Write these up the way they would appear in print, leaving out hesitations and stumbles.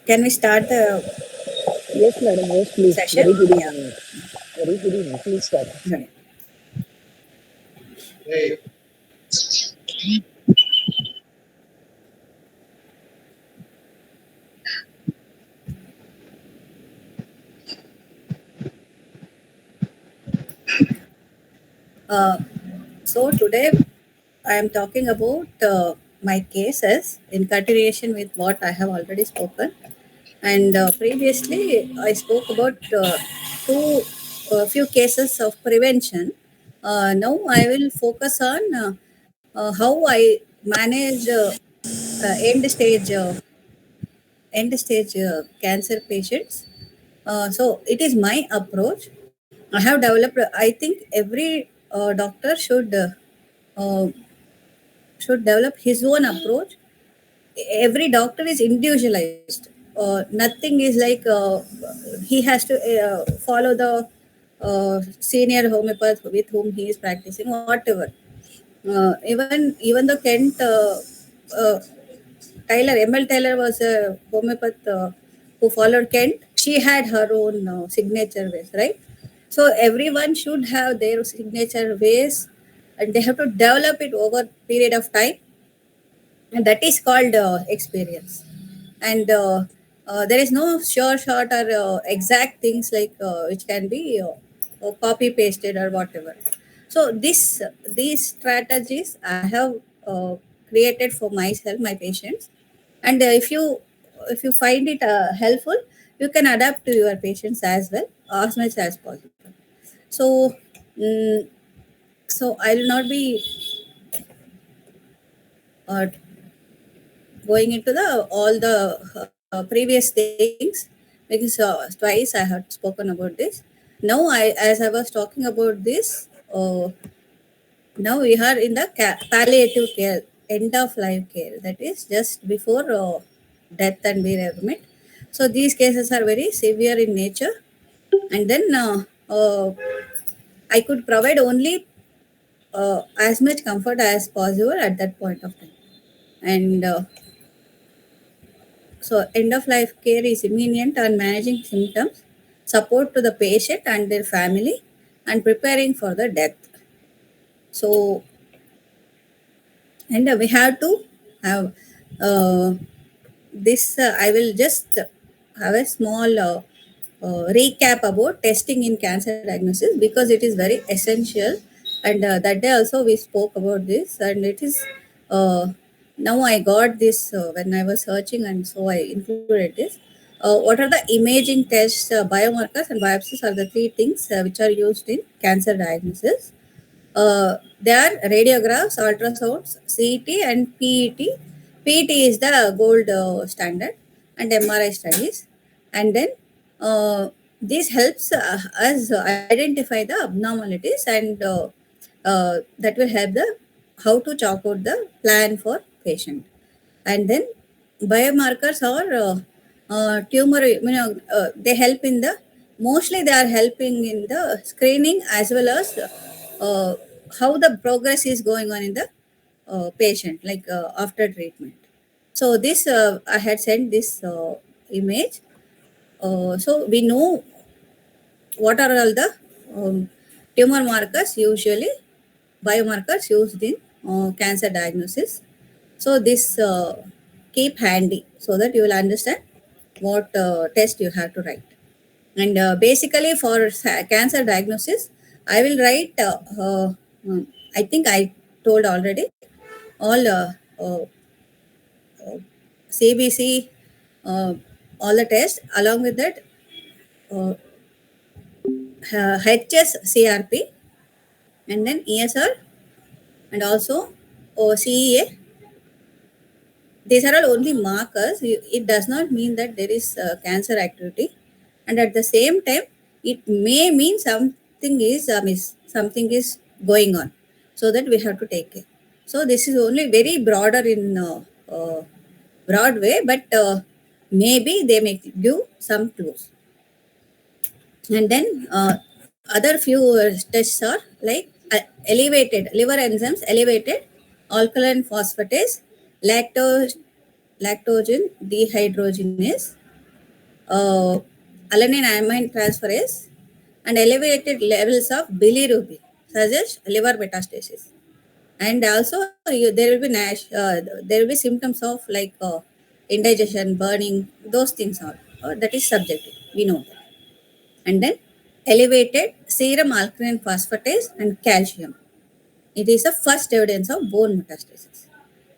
Can we start the Yes, madam. Yes, please. session? Very good Yeah. evening. Very good evening. Please start. Right. Uh, so today I am talking about my cases in continuation with what I have already spoken. And previously I spoke about two few cases of prevention. Now I will focus on how I manage end stage cancer patients. So it is my approach. I have developed. I think every doctor uh, should develop his own approach. Every doctor is individualized. Nothing is like he has to follow the senior homeopath with whom he is practicing, whatever. Even though Kent uh, Taylor, ML Taylor was a homeopath who followed Kent. She had her own signature ways, right? So everyone should have their signature ways, and they have to develop it over period of time, and that is called experience. And there is no sure shot or exact things like which can be copy pasted or whatever. So these strategies I have uh, created for myself, my patients, and if you find it helpful, you can adapt to your patients as well, as much as possible. So mm, so I will not be uh, going into the all the previous things, because twice I had spoken about this. Now as I was talking about this, now we are in the palliative care, end of life care, that is just before death and bereavement. So these cases are very severe in nature, and then I could provide only as much comfort as possible at that point of time. And so, end of life care is immediate on managing symptoms, support to the patient and their family, and preparing for the death. So, and we have to have uh, this. I will just have a small recap about testing in cancer diagnosis, because it is very essential. And that day also we spoke about this, and it is uh, now I got this when I was searching, and so I included this. What are the imaging tests? Biomarkers and biopsies are the three things which are used in cancer diagnosis. They are radiographs, ultrasounds, CT, and PET. PET is the gold standard, and MRI studies. And then this helps us identify the abnormalities, and that will help the how to chalk out the plan for patient. And then biomarkers are tumor, they help in the, mostly they are helping in the screening, as well as uh, how the progress is going on in the patient, like after treatment. So this I had sent this image. So we know what are all the tumor markers, usually biomarkers used in cancer diagnosis. So this keep handy so that you will understand what test you have to write. And basically for cancer diagnosis, I will write. I think I told already all CBC, all the tests. Along with that, uh, HSCRP, and then ESR, and also CEA. These are all only markers. It does not mean that there is cancer activity, and at the same time, it may mean something is amiss, something is going on, so that we have to take care. So this is only very broader in broad way, but maybe they may give some clues. And then other few tests are like elevated liver enzymes, elevated alkaline phosphatase, lactose, lactogen dehydrogenase, uh, alanine amine transferase and elevated levels of bilirubin suggest liver metastasis. And also there will be there will be symptoms of like indigestion, burning, those things are that is subjective, we know that. And then elevated serum alkaline phosphatase and calcium, it is the first evidence of bone metastasis.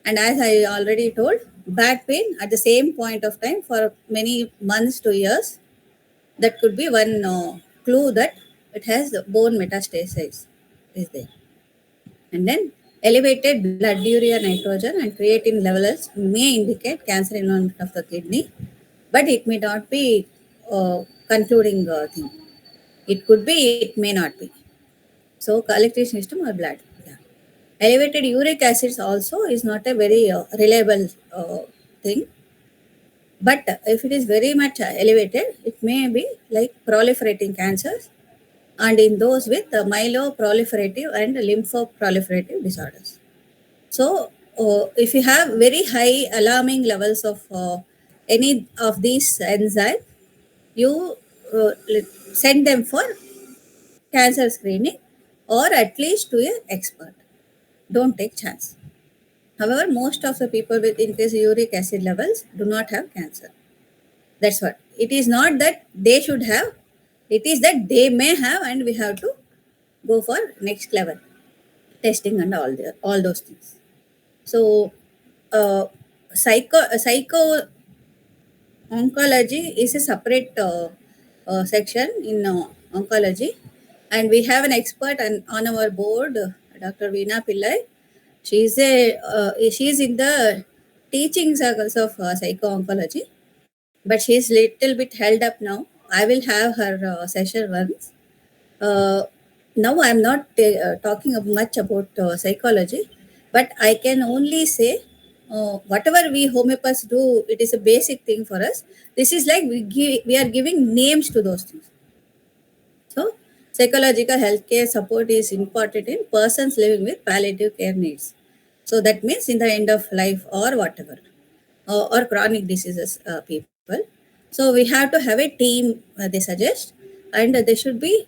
And as I already told, back pain at the same point of time for many months to years, that could be one clue that it has bone metastasis is there. And then elevated blood urea nitrogen and creatine levels may indicate cancer involvement of the kidney, but it may not be concluding thing. It could be, it may not be. So collective system or blood. Yeah. Elevated uric acids also is not a very reliable thing. But if it is very much elevated, it may be like proliferating cancers, and in those with myeloproliferative and lymphoproliferative disorders. So, if you have very high alarming levels of any of these enzymes, you send them for cancer screening or at least to an expert. Don't take chance. However, most of the people with increased uric acid levels do not have cancer. That's what. It is not that they should have, it is that they may have, and we have to go for next level testing and all those things. So, psycho oncology is a separate section in oncology, and we have an expert on our board, Dr. Veena Pillai. She's in the teaching circles of psycho oncology, but she's little bit held up now. I will have her session once. Now I'm not talking much about psychology, but I can only say whatever we homeopaths do, it is a basic thing for us. This is like we are giving names to those things. So psychological healthcare support is important in persons living with palliative care needs. So that means in the end of life or whatever, or chronic diseases people. So we have to have a team, they suggest, and there should be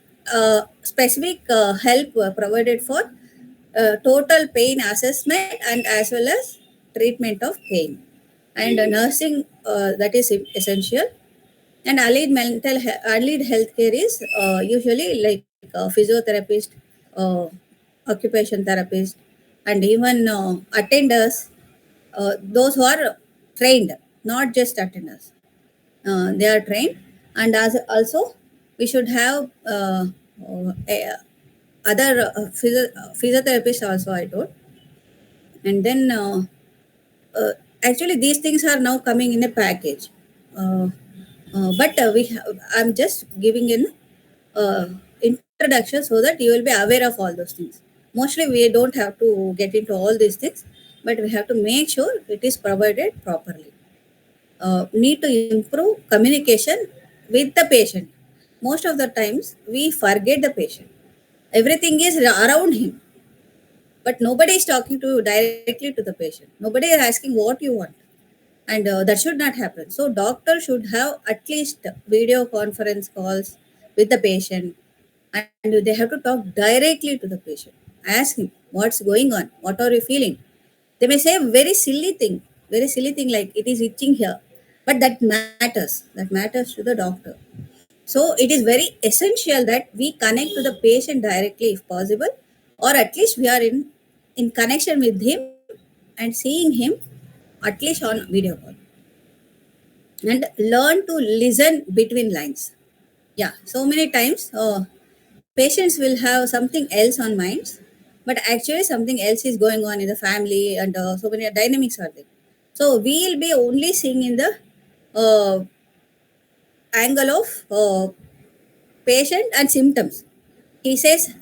specific help provided for total pain assessment and as well as treatment of pain. And nursing, that is essential. And allied healthcare is usually like physiotherapist, uh, occupation therapist, and even attenders, those who are trained, not just attenders. They are trained, and as also we should have other physiotherapists also, I told. And then uh, actually these things are now coming in a package. But I'm just giving an introduction so that you will be aware of all those things. Mostly we don't have to get into all these things, but we have to make sure it is provided properly. Need to improve communication with the patient. Most of the times we forget the patient. Everything is around him, but nobody is talking to directly to the patient. Nobody is asking what you want, and that should not happen. So doctor should have at least video conference calls with the patient, and they have to talk directly to the patient. Ask him what's going on, what are you feeling. They may say a very silly thing like it is itching here, but that matters to the doctor. So it is very essential that we connect to the patient directly if possible, or at least we are in connection with him and seeing him at least on video call, and learn to listen between lines. Yeah, so many times patients will have something else on minds, but actually something else is going on in the family, and so many dynamics are there. So we will be only seeing in the uh, angle of patient and symptoms. He says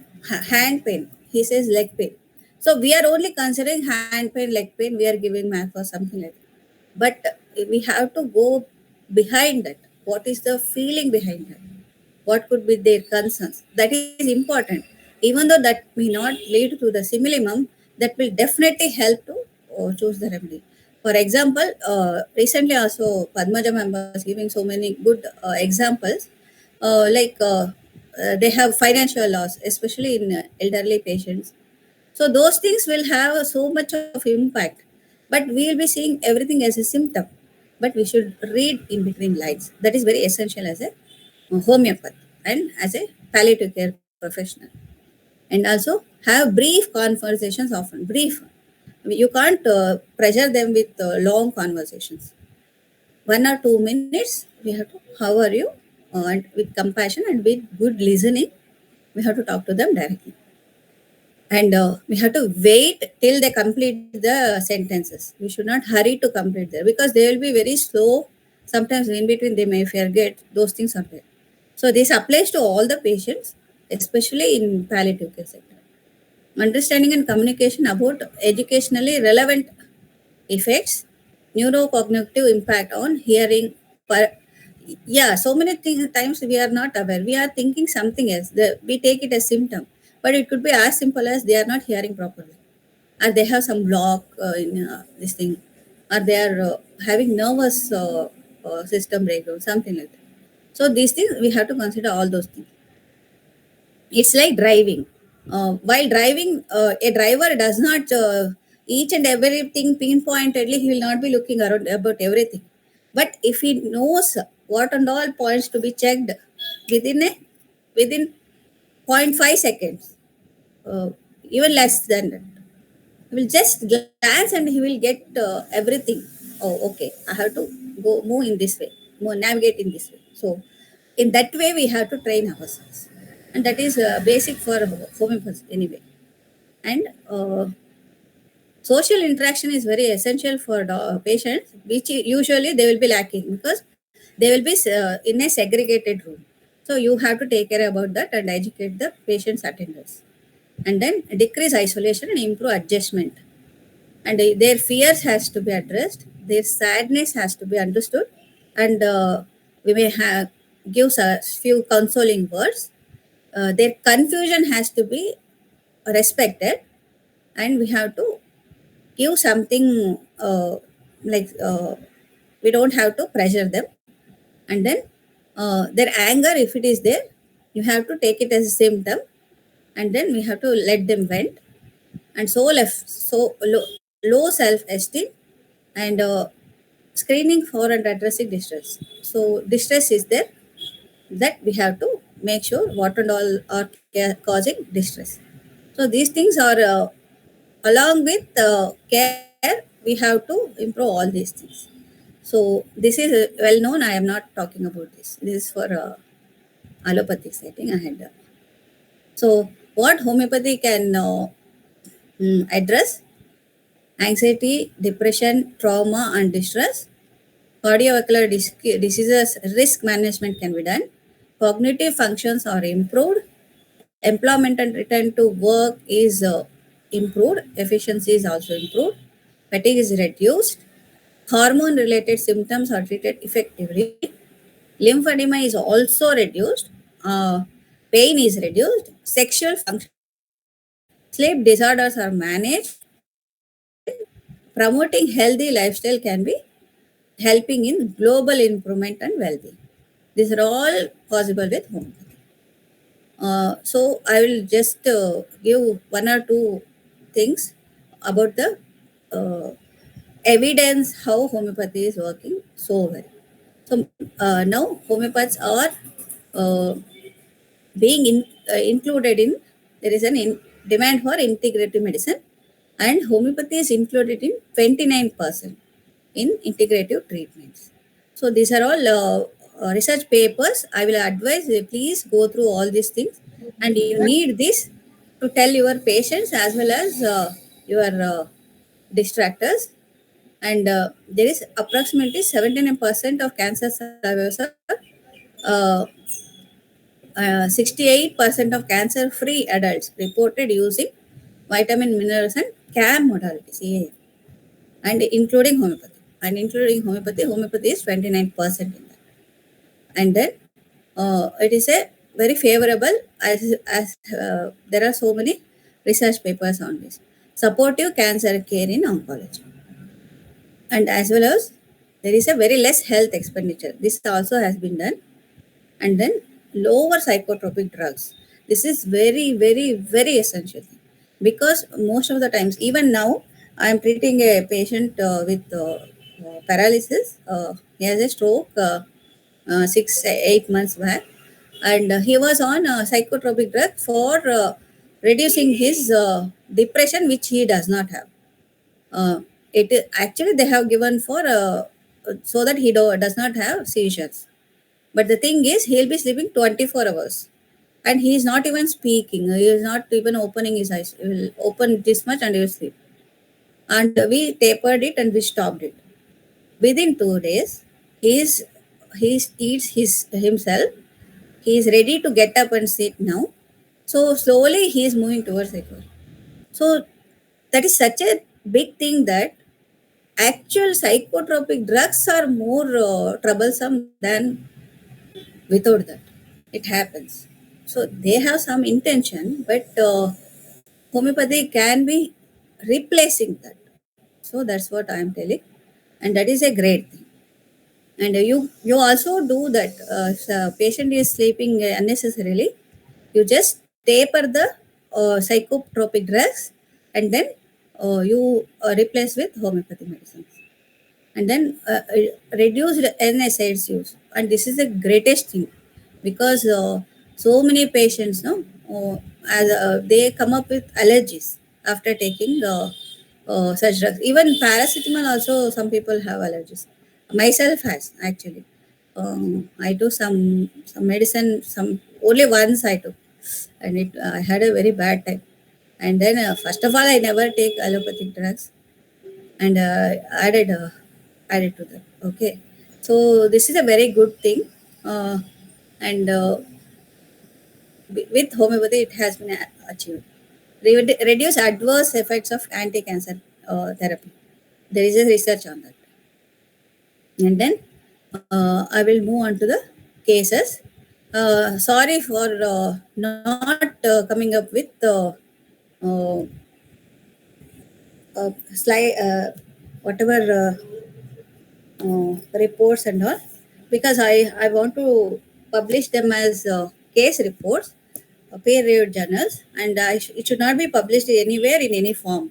hand pain, he says leg pain. So we are only considering hand pain, leg pain, we are giving math or something like that. But we have to go behind that. What is the feeling behind that? What could be their concerns? That is important. Even though that may not lead to the simillimum, that will definitely help to choose the remedy. For example, recently also Padmaja ma'am was giving so many good examples, they have financial loss, especially in elderly patients. So those things will have so much of impact, but we will be seeing everything as a symptom. But we should read in between lines. That is very essential as a homeopath and as a palliative care professional. And also have brief conversations often. Brief. You can't pressure them with long conversations. 1 or 2 minutes, we have to, how are you? And with compassion and with good listening, we have to talk to them directly. And we have to wait till they complete the sentences. We should not hurry to complete there because they will be very slow. Sometimes in between they may forget. Those things are there. So this applies to all the patients, especially in palliative care sector. Understanding and communication about educationally relevant effects, neurocognitive impact on hearing. Yeah, so many times we are not aware. We are thinking something else. We take it as symptom, but it could be as simple as they are not hearing properly, or they have some block in this thing, or they are having nervous system breakdown, something like that. So these things we have to consider all those things. It's like driving. While driving, a driver does not each and everything pinpointedly. He will not be looking around about everything. But if he knows what and all points to be checked within a within zero point 0.5 seconds, uh, even less than that, he will just glance and he will get everything. Oh, okay. I have to go move in this way, move, navigate in this way. So, in that way, we have to train ourselves, and that is basic for homeopathy anyway. And social interaction is very essential for patients, which usually they will be lacking because they will be in a segregated room. So you have to take care about that and educate the patient's attenders, and then decrease isolation and improve adjustment. And their fears has to be addressed, their sadness has to be understood, and we may have gives a few consoling words. Their confusion has to be respected, and we have to give something we don't have to pressure them. And then their anger, if it is there, you have to take it as a symptom, and then we have to let them vent. And low self-esteem, and screening for and addressing distress. So distress is there, that we have to make sure what and all are causing distress. So these things are along with care, we have to improve all these things. So this is well known. I am not talking about this. This is for allopathic setting. I had. So what homeopathy can address? Anxiety, depression, trauma, and distress. Cardiovascular diseases risk management can be done. Cognitive functions are improved. Employment and return to work is improved. Efficiency is also improved. Fatigue is reduced. Hormone related symptoms are treated effectively. Lymphedema is also reduced. Pain is reduced. Sexual function, sleep disorders are managed. Promoting healthy lifestyle can be helping in global improvement and well-being. These are all possible with homeopathy. So I will just give 1 or 2 things about the uh, evidence how homeopathy is working so well. So now homeopaths are uh, being included in, there is an demand for integrative medicine, and homeopathy is included in 29% in integrative treatments. So these are all research papers. I will advise you, please go through all these things, and you need this to tell your patients as well as your distractors. And there is approximately 79% of cancer survivors are uh, 68% of cancer-free adults reported using vitamin, minerals, and CAM modalities, CAM, and including homeopathy. And including homeopathy, homeopathy is 29% in that. And then it is a very favorable, as there are so many research papers on this. Supportive cancer care in oncology. and as well as there is a very less health expenditure. This also has been done. And then lower psychotropic drugs. This is very, very, very essential thing, because most of the times, even now, I am treating a patient with paralysis. He has a stroke 6 8 months back, and he was on psychotropic drug for reducing his depression, which he does not have. Actually they have given for so that does not have seizures. But the thing is, he'll be sleeping 24 hours. And he is not even speaking. He is not even opening his eyes. He will open this much and he will sleep. And we tapered it and we stopped it. Within 2 days, he is he eats himself. He is ready to get up and sit now. So slowly he is moving towards it. So that is such a big thing that actual psychotropic drugs are more troublesome than without that. It happens. So they have some intention, but homeopathy can be replacing that. So that's what I am telling, and that is a great thing. And you also do that. If the patient is sleeping unnecessarily, you just taper the psychotropic drugs, and then you replace with homeopathy medicines, and then reduced NSAIDs use. And this is the greatest thing, because so many patients, no, as they come up with allergies after taking such drugs. Even paracetamol also, some people have allergies. Myself has actually. I do some medicine, some only once I took, and I had a very bad time. And then first of all, I never take allopathic drugs, and added to that. Okay, so this is a very good thing, and with homeopathy, it has been achieved. Reduce adverse effects of anti-cancer therapy. There is a research on that, and then I will move on to the cases. Sorry for not coming up with uh, slide, whatever reports and all, because I want to publish them as case reports, peer-reviewed journals, and it should not be published anywhere in any form.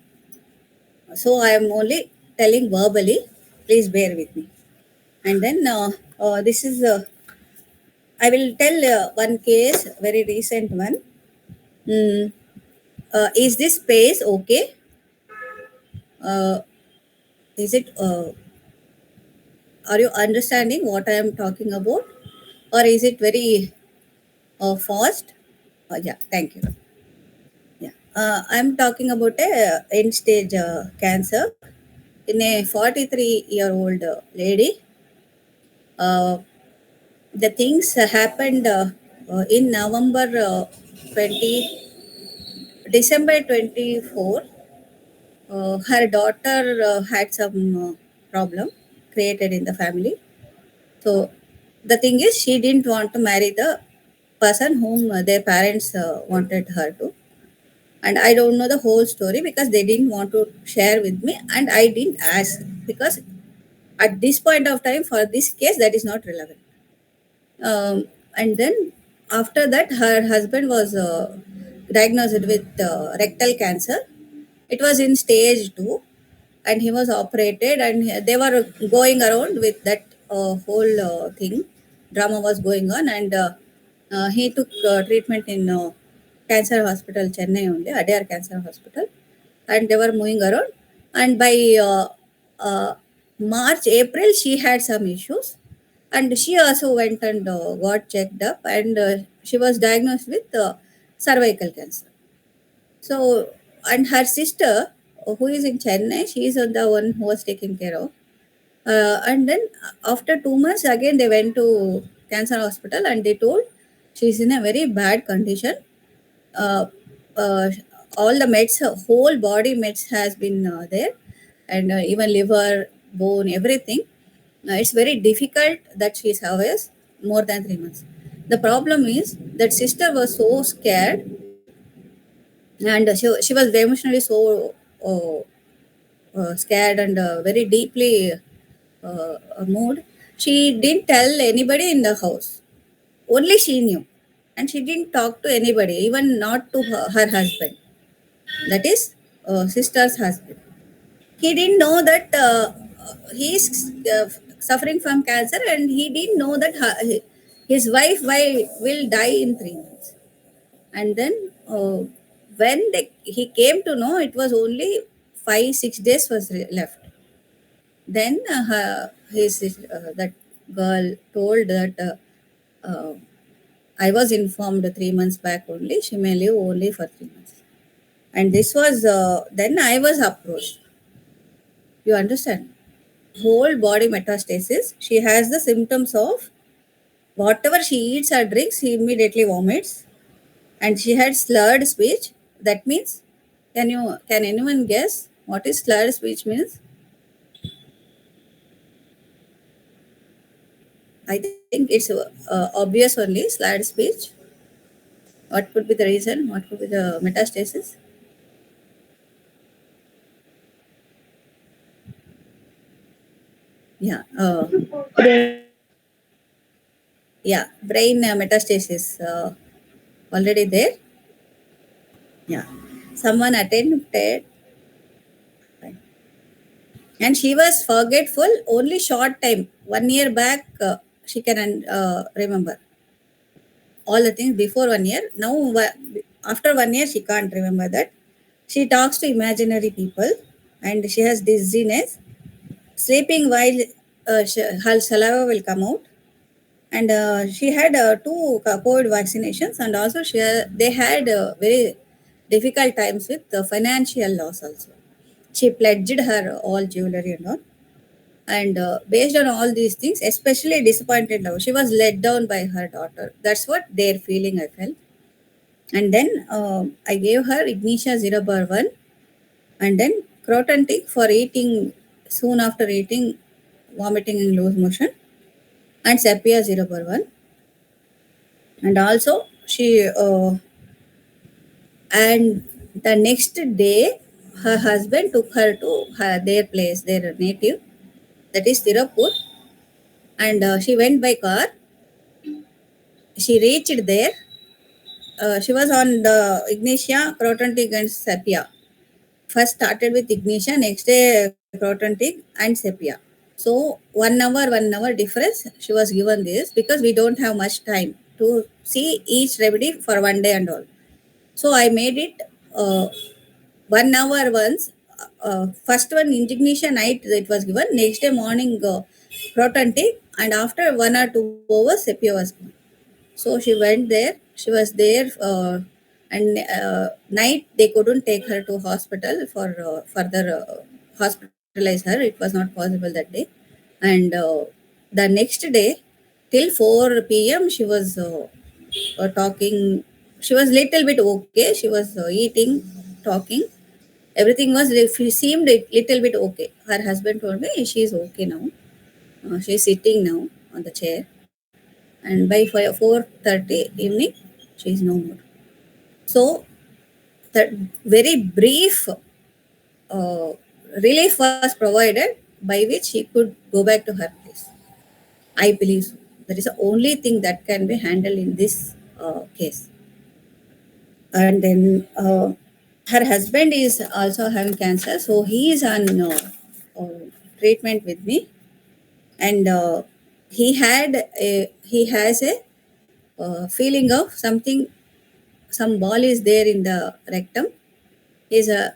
So I am only telling verbally. Please bear with me. And then this is I will tell one case, very recent one. Mm, is this space okay? Uh, is it? Are you understanding what I am talking about, or is it very fast? Yeah, thank you. Yeah, I'm talking about a end stage cancer in a 43-year-old lady. Uh, the things happened in November 20, December 24. Her daughter had some problem created in the family. So the thing is, she didn't want to marry the person whom their parents wanted her to. And I don't know the whole story because they didn't want to share with me, and I didn't ask, because at this point of time for this case that is not relevant. And then after that, her husband was diagnosed with rectal cancer. It was in stage 2, and he was operated, and they were going around with that whole thing. Drama was going on, and he took treatment in cancer hospital, Chennai only, Adyar Cancer Hospital, and they were moving around. And by March, April, she had some issues, and she also went and got checked up, and she was diagnosed with cervical cancer. So, and her sister, who is in Chennai, she is the one who was taken care of. And then after 2 months, again they went to cancer hospital, and they told she's in a very bad condition. Uh, uh, all the meds, whole body meds has been there, and even liver, bone, everything. It's very difficult that she survives more than 3 months. The problem is that sister was so scared, and she was emotionally so uh, scared and very deeply moved. She didn't tell anybody in the house. Only she knew. And she didn't talk to anybody, even not to her husband. That is, sister's husband. He didn't know that he is suffering from cancer, and he didn't know that his wife will die in 3 months. And then when he came to know, it was only 5 6 days was left. Then that girl told that I was informed 3 months back only. She may live only for 3 months. And this was then I was approached. You understand? Whole body metastasis. She has the symptoms of whatever she eats or drinks, she immediately vomits, and she had slurred speech. That means, can anyone guess what is slurred speech means? I think it's obvious only. Slurred speech. What could be the reason? What could be the metastasis? Yeah. Yeah. Brain metastasis already there. Yeah. Someone attempted, and she was forgetful only short time. 1 year back, she can remember all the things before 1 year. Now, after 1 year, she can't remember that. She talks to imaginary people, and she has dizziness. Sleeping while her saliva will come out, and she had two COVID vaccinations, and also they had very difficult times with financial loss also. She pledged her all jewelry and all. And based on all these things, especially disappointed now, she was let down by her daughter. That's what their feeling I felt. And then I gave her Ignitia 0/1, and then Crotantic for eating soon after eating, vomiting and loose motion, and Sepia 0/1. And also and the next day, her husband took her to their place, their native, that is Tirupur, and she went by car. She reached there. She was on the Ignitia, Crotantic, and Sepia. First started with Ignitia, next day Crotantic and Sepia. So 1 hour difference. She was given this because we don't have much time to see each remedy for 1 day and all. So I made it 1 hour once. First one Ignitia night it was given. Next day morning Crotantic, and after 1 or 2 hours Sepia was given. So she went there. She was there, and night they couldn't take her to hospital for further hospitalize her. It was not possible that day. And the next day, till 4 p.m., she was talking. She was little bit okay. She was eating, talking. Everything was. She seemed a little bit okay. Her husband told me she is okay now. She's sitting now on the chair, and by 4:30 evening she is no more. So that very brief uh, relief was provided by which she could go back to her place. I believe so. That is the only thing that can be handled in this case. And then her husband is also having cancer, so he is on uh, treatment with me, and he has a feeling of something, some ball is there in the rectum. Is a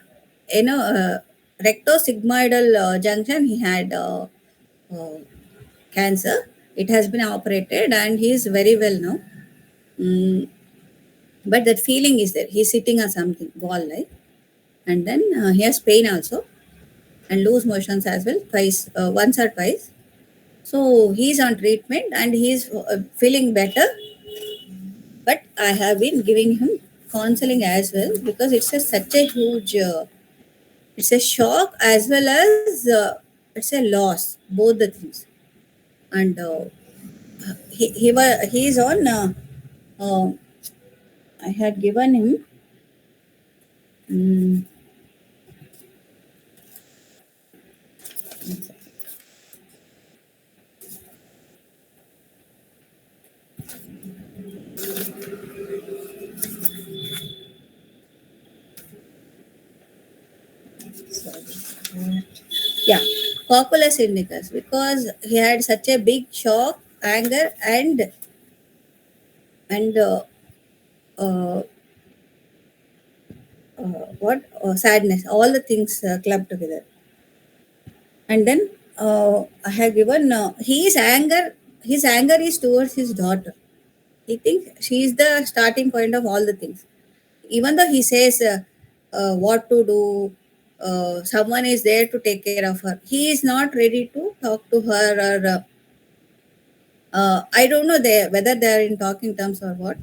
rectosigmoidal junction. He had uh, cancer. It has been operated, and he is very well now. Mm, but that feeling is there. He's sitting on something ball like, and then he has pain also, and loose motions as well, twice, once or twice. So he's on treatment, and he's feeling better. But I have been giving him counseling as well, because it's such a huge it's a shock as well as it's a loss, both the things. And he's on uh, I had given him mm, Cocculus indicus, because he had such a big shock, anger, and uh, what sadness, all the things clubbed together. And then I have given his anger is towards his daughter. He thinks she is the starting point of all the things. Even though he says what to do, someone is there to take care of her, he is not ready to talk to her. Or I don't know whether they are in talking terms or what.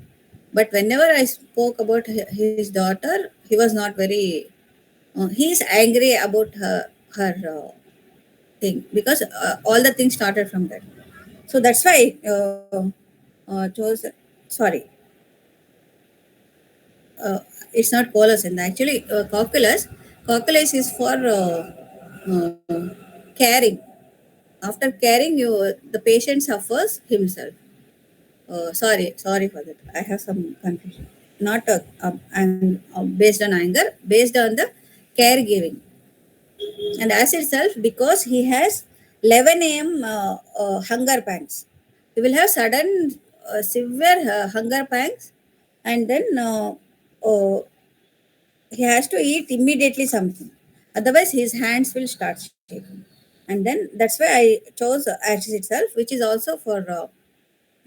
But whenever I spoke about his daughter, he was not very. He is angry about her thing, because all the things started from that. So that's why chose. Sorry, uh, it's not Colossus. Actually, Cocculus. Cocculus is for caring. After caring, the patient suffers himself. Sorry for that. I have some confusion. Not and based on anger, based on the caregiving, and as itself, because he has 11 a.m. Hunger pangs. He will have sudden severe hunger pangs, and then uh, he has to eat immediately something. Otherwise, his hands will start shaking. And then that's why I chose ashes itself, which is also for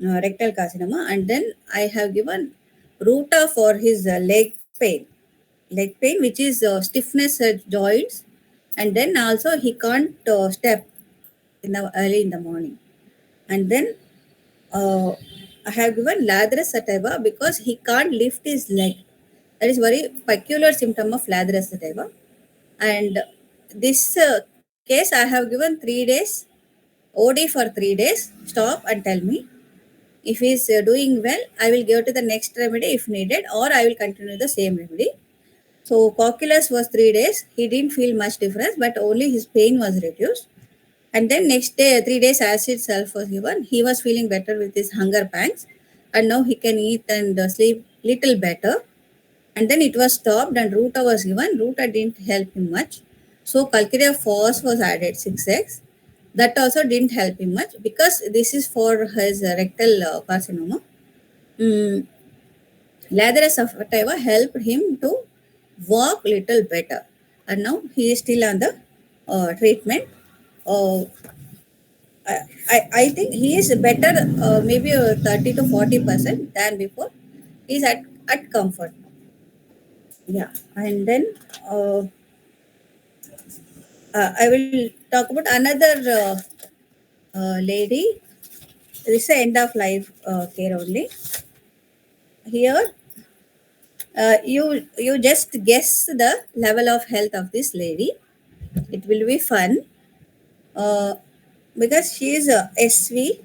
rectal carcinoma. And then I have given Ruta for his leg pain, which is stiffness at joints. And then also he can't step early in the morning. And then uh, I have given Lathrus sativa because he can't lift his leg. That is very peculiar symptom of Lathrus sativa. And this case, I have given 3 days, OD for 3 days. Stop and tell me. If he is doing well, I will give to the next remedy if needed, or I will continue the same remedy. So, Cocculus was 3 days. He didn't feel much difference, but only his pain was reduced. And then next day, 3 days acid self was given. He was feeling better with his hunger pangs, and now he can eat and sleep little better. And then it was stopped, and Ruta was given. Ruta didn't help him much. So calcarea phos was added 6x. That also didn't help him much because this is for his rectal carcinoma. Mm, Lathrus sativa helped him to walk little better, and now he is still on the treatment. Uh, I think he is better, maybe 30 to 40% than before. He's at comfort. Yeah, and then uh, I will talk about another lady. This is the end of life care only. Here, you just guess the level of health of this lady. It will be fun uh, because she is SV.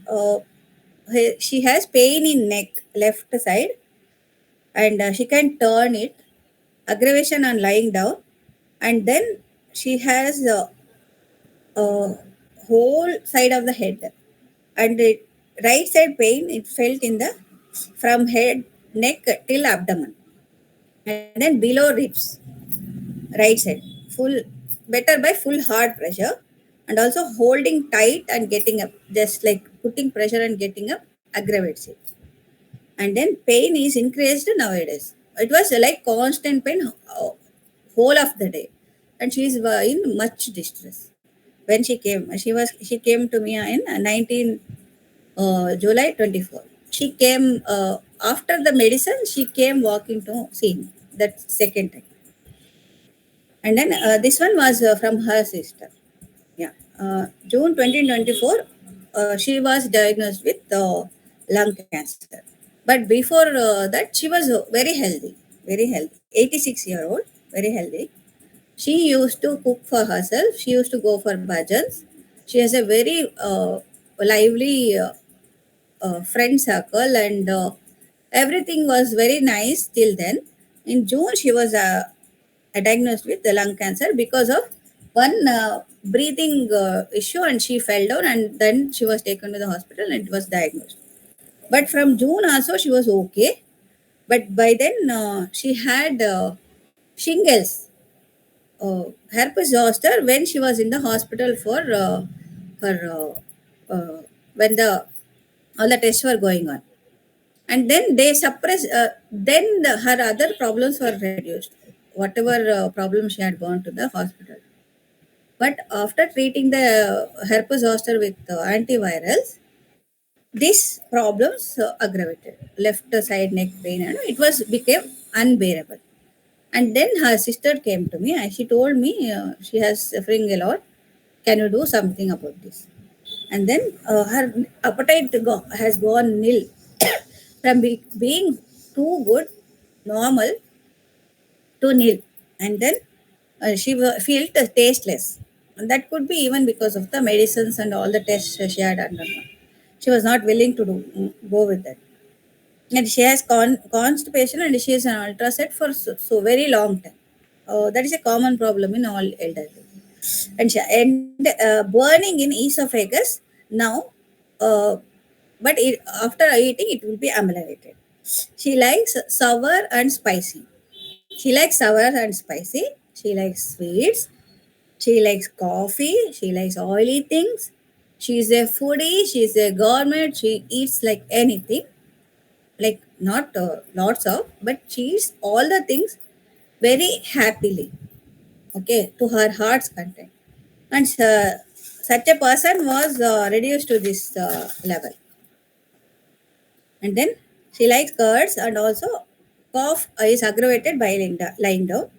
She has pain in neck left side, and she can turn it, aggravation on lying down, and then she has whole side of the head, and the right side pain it felt in the from head, neck till abdomen, and then below ribs, right side, full, better by full hard pressure, and also holding tight and getting up, just like putting pressure and getting up aggravates it. And then pain is increased nowadays. It was like constant pain whole of the day, and she is in much distress. When she came, she came to me in 19 July 24. She came after the medicine. She came walking to see me that second time, and then this one was from her sister. Yeah, June 2024. She was diagnosed with lung cancer. But before that, she was very healthy, very healthy. 86-year-old, very healthy. She used to cook for herself. She used to go for bhajans. She has a very lively friend circle, and everything was very nice till then. In June, she was diagnosed with the lung cancer because of one breathing issue, and she fell down, and then she was taken to the hospital and it was diagnosed. But from June also she was okay. But by then she had shingles. herpes zoster when she was in the hospital for when all the tests were going on, and then they suppress. Then her other problems were reduced. Whatever problem she had gone to the hospital, but after treating the herpes zoster with antivirals, these problems aggravated. Left side neck pain, and it was became unbearable. And then her sister came to me and she told me she has suffering a lot. Can you do something about this? And then her appetite has gone nil from being too good, normal to nil. And then she felt tasteless. And that could be even because of the medicines and all the tests she had undergone. She was not willing to go with that. And she has constipation and she is an ultraset for so very long time. That is a common problem in all elderly. And burning in esophagus now, uh, but after eating it will be ameliorated. She likes sour and spicy. She likes sour and spicy. She likes sweets. She likes coffee. She likes oily things. She's a foodie. She's a gourmet. She eats like anything, like not lots of, but she eats all the things very happily, okay, to her heart's content. And such a person was reduced to this level. And then she likes curds, and also cough is aggravated by lying down,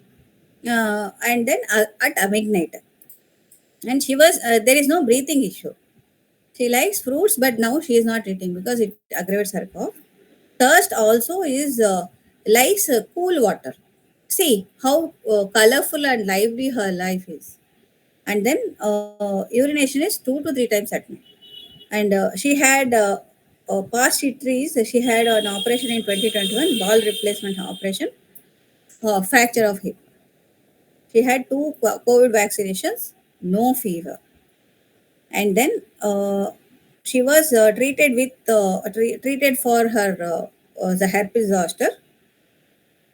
and then at midnight. And she was there is no breathing issue. She likes fruits, but now she is not eating because it aggravates her cough. Thirst also is likes cool water. See how colorful and lively her life is. And then urination is 2 to 3 times at night. And she had past histories. She had an operation in 2021, ball replacement operation, fracture of hip. She had two COVID vaccinations, no fever. And then she was treated for her the herpes zoster.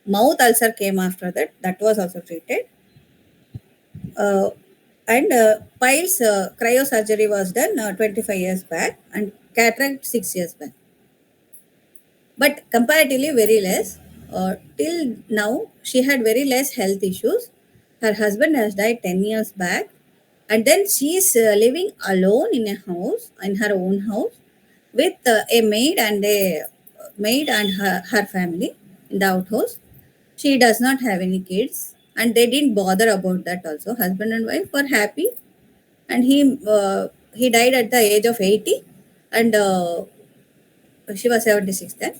Mouth ulcer came after that. That was also treated. Uh, and piles cryosurgery was done 25 years back, and cataract 6 years back. But comparatively very less. Till now, she had very less health issues. Her husband has died 10 years back, and then she is living alone in a house, in her own house, with a maid and her family in the outhouse. She does not have any kids, and they didn't bother about that. Also, husband and wife were happy, and he died at the age of 80, and she was 76 then,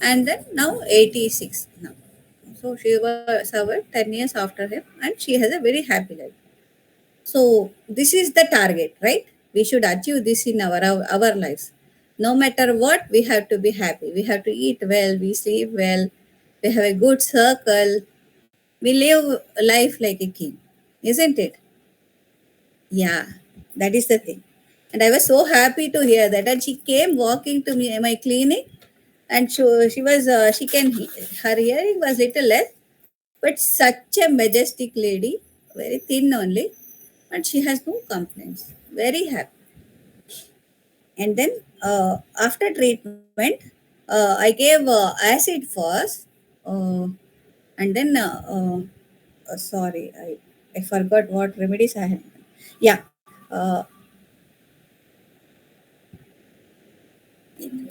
and then now 86 now. So she was served 10 years after him, and she has a very happy life. So this is the target, right? We should achieve this in our lives. No matter what, we have to be happy. We have to eat well, we sleep well, we have a good circle, we live life like a king, isn't it? Yeah, that is the thing. And I was so happy to hear that. And she came walking to me my clinic, and she can her hearing was little less, but such a majestic lady, very thin only, and she has no complaints. Very happy. And then after treatment, I gave acid first, uh, and then sorry, I forgot what remedies I had. Yeah, uh,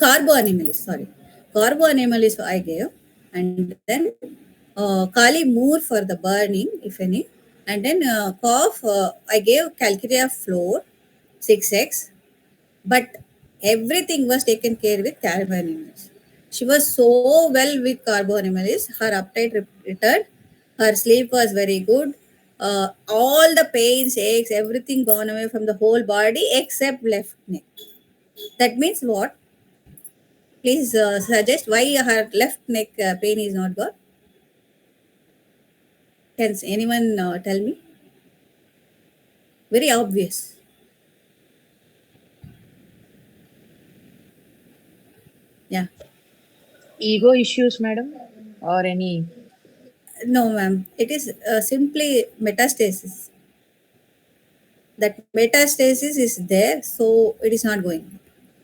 carbo animals. Sorry, carbo animals I gave, and then Kali Moor for the burning, if any, and then cough. I gave Calcarea floor 6x, but everything was taken care with carbo animals. She was so well with carbo animals. Her appetite returned. Her sleep was very good. All the pains, aches, everything gone away from the whole body except left neck. That means what? Please suggest why her left neck pain is not gone. Can anyone tell me? Very obvious. Yeah. Ego issues, madam, or any? No, ma'am. It is simply metastasis. That metastasis is there, so it is not going.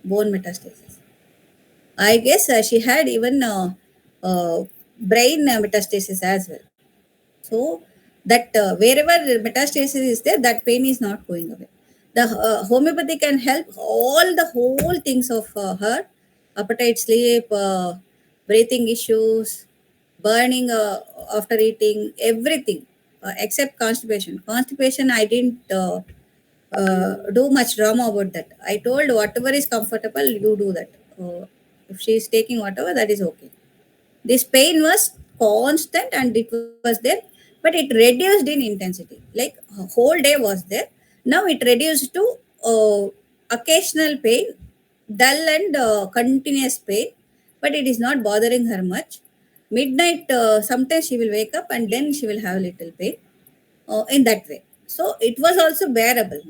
Bone metastasis. I guess she had even brain metastasis as well. So that wherever metastasis is there, that pain is not going away. The homeopathy can help all the whole things of her: appetite, sleep, breathing issues, burning after eating, everything except constipation. Constipation, I didn't do much drama about that. I told whatever is comfortable, you do that. If she is taking whatever, that is okay. This pain was constant and it was there, but it reduced in intensity. Like a whole day was there. Now it reduced to occasional pain, dull and continuous pain, but it is not bothering her much. Midnight, sometimes she will wake up and then she will have little pain in that way. So it was also bearable.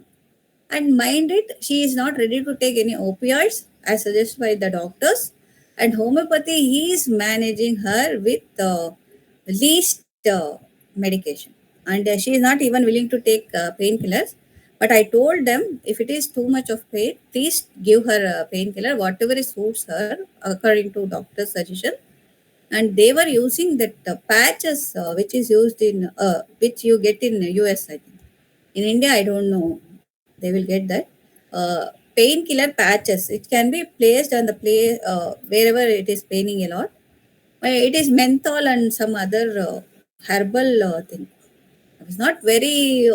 And mind it, she is not ready to take any opioids as suggested by the doctors. And homeopathy, he is managing her with least medication. And she is not even willing to take painkillers. But I told them if it is too much of pain, please give her a painkiller, whatever suits her according to doctor's suggestion. And they were using that patches which is used in which you get in US, I think. In India, I don't know. They will get that painkiller patches. It can be placed on the place wherever it is paining a lot. It is menthol and some other herbal thing. I was not very.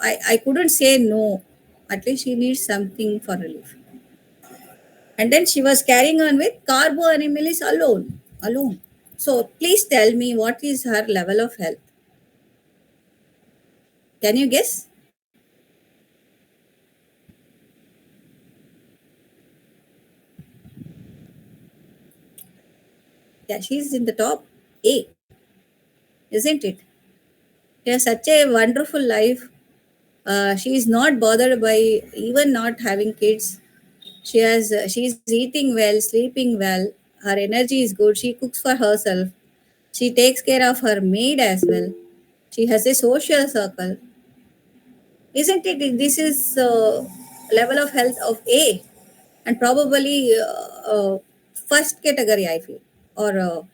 I couldn't say no. At least she needs something for relief. And then she was carrying on with carboanimelis alone. Alone. So please tell me what is her level of health? Can you guess? Yeah, she's in the top A, isn't it? She has such a wonderful life. She is not bothered by even not having kids. She's eating well, sleeping well. Her energy is good. She cooks for herself. She takes care of her maid as well. She has a social circle, isn't it? This is level of health of A, and probably first category. I feel, or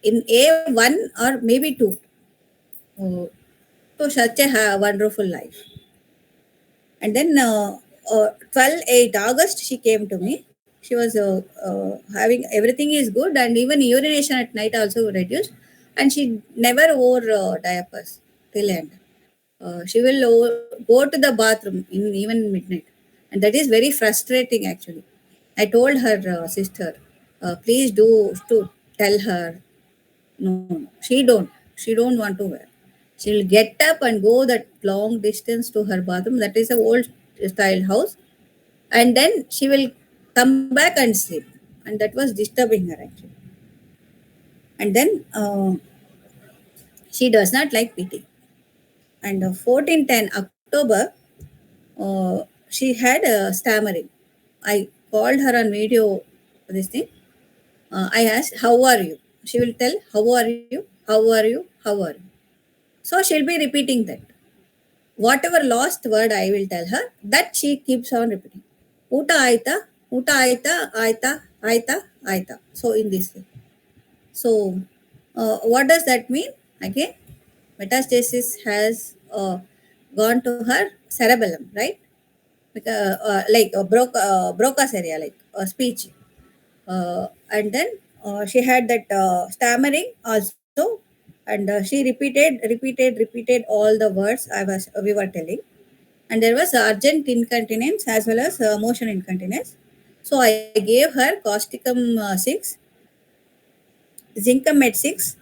in A1 or maybe two. Oh, so such a wonderful life. And then 12/8 August, she came to me. She was having everything is good, and even urination at night also reduced. And she never wore diapers till end. She will go to the bathroom in even midnight, and that is very frustrating actually. I told her sister, please do to tell her no, no, she don't. She don't want to wear. She'll get up and go that long distance to her bathroom. That is a old style house, and then she will come back and sleep. And that was disturbing her actually. And then she does not like PT. And 14/10 October, she had stammering. I called her on video. This thing. I asked, "How are you?" She will tell, "How are you? How are you? How are you?" So she'll be repeating that. Whatever lost word I will tell her, that she keeps on repeating. Uta aita. So in this way. So what does that mean? Again, metastasis has gone to her cerebellum, right? Because, like Broca's area, like speech. And then she had that stammering also, and she repeated all the words we were telling. And there was urgent incontinence as well as motion incontinence. So I gave her causticum 6, zinc med 6,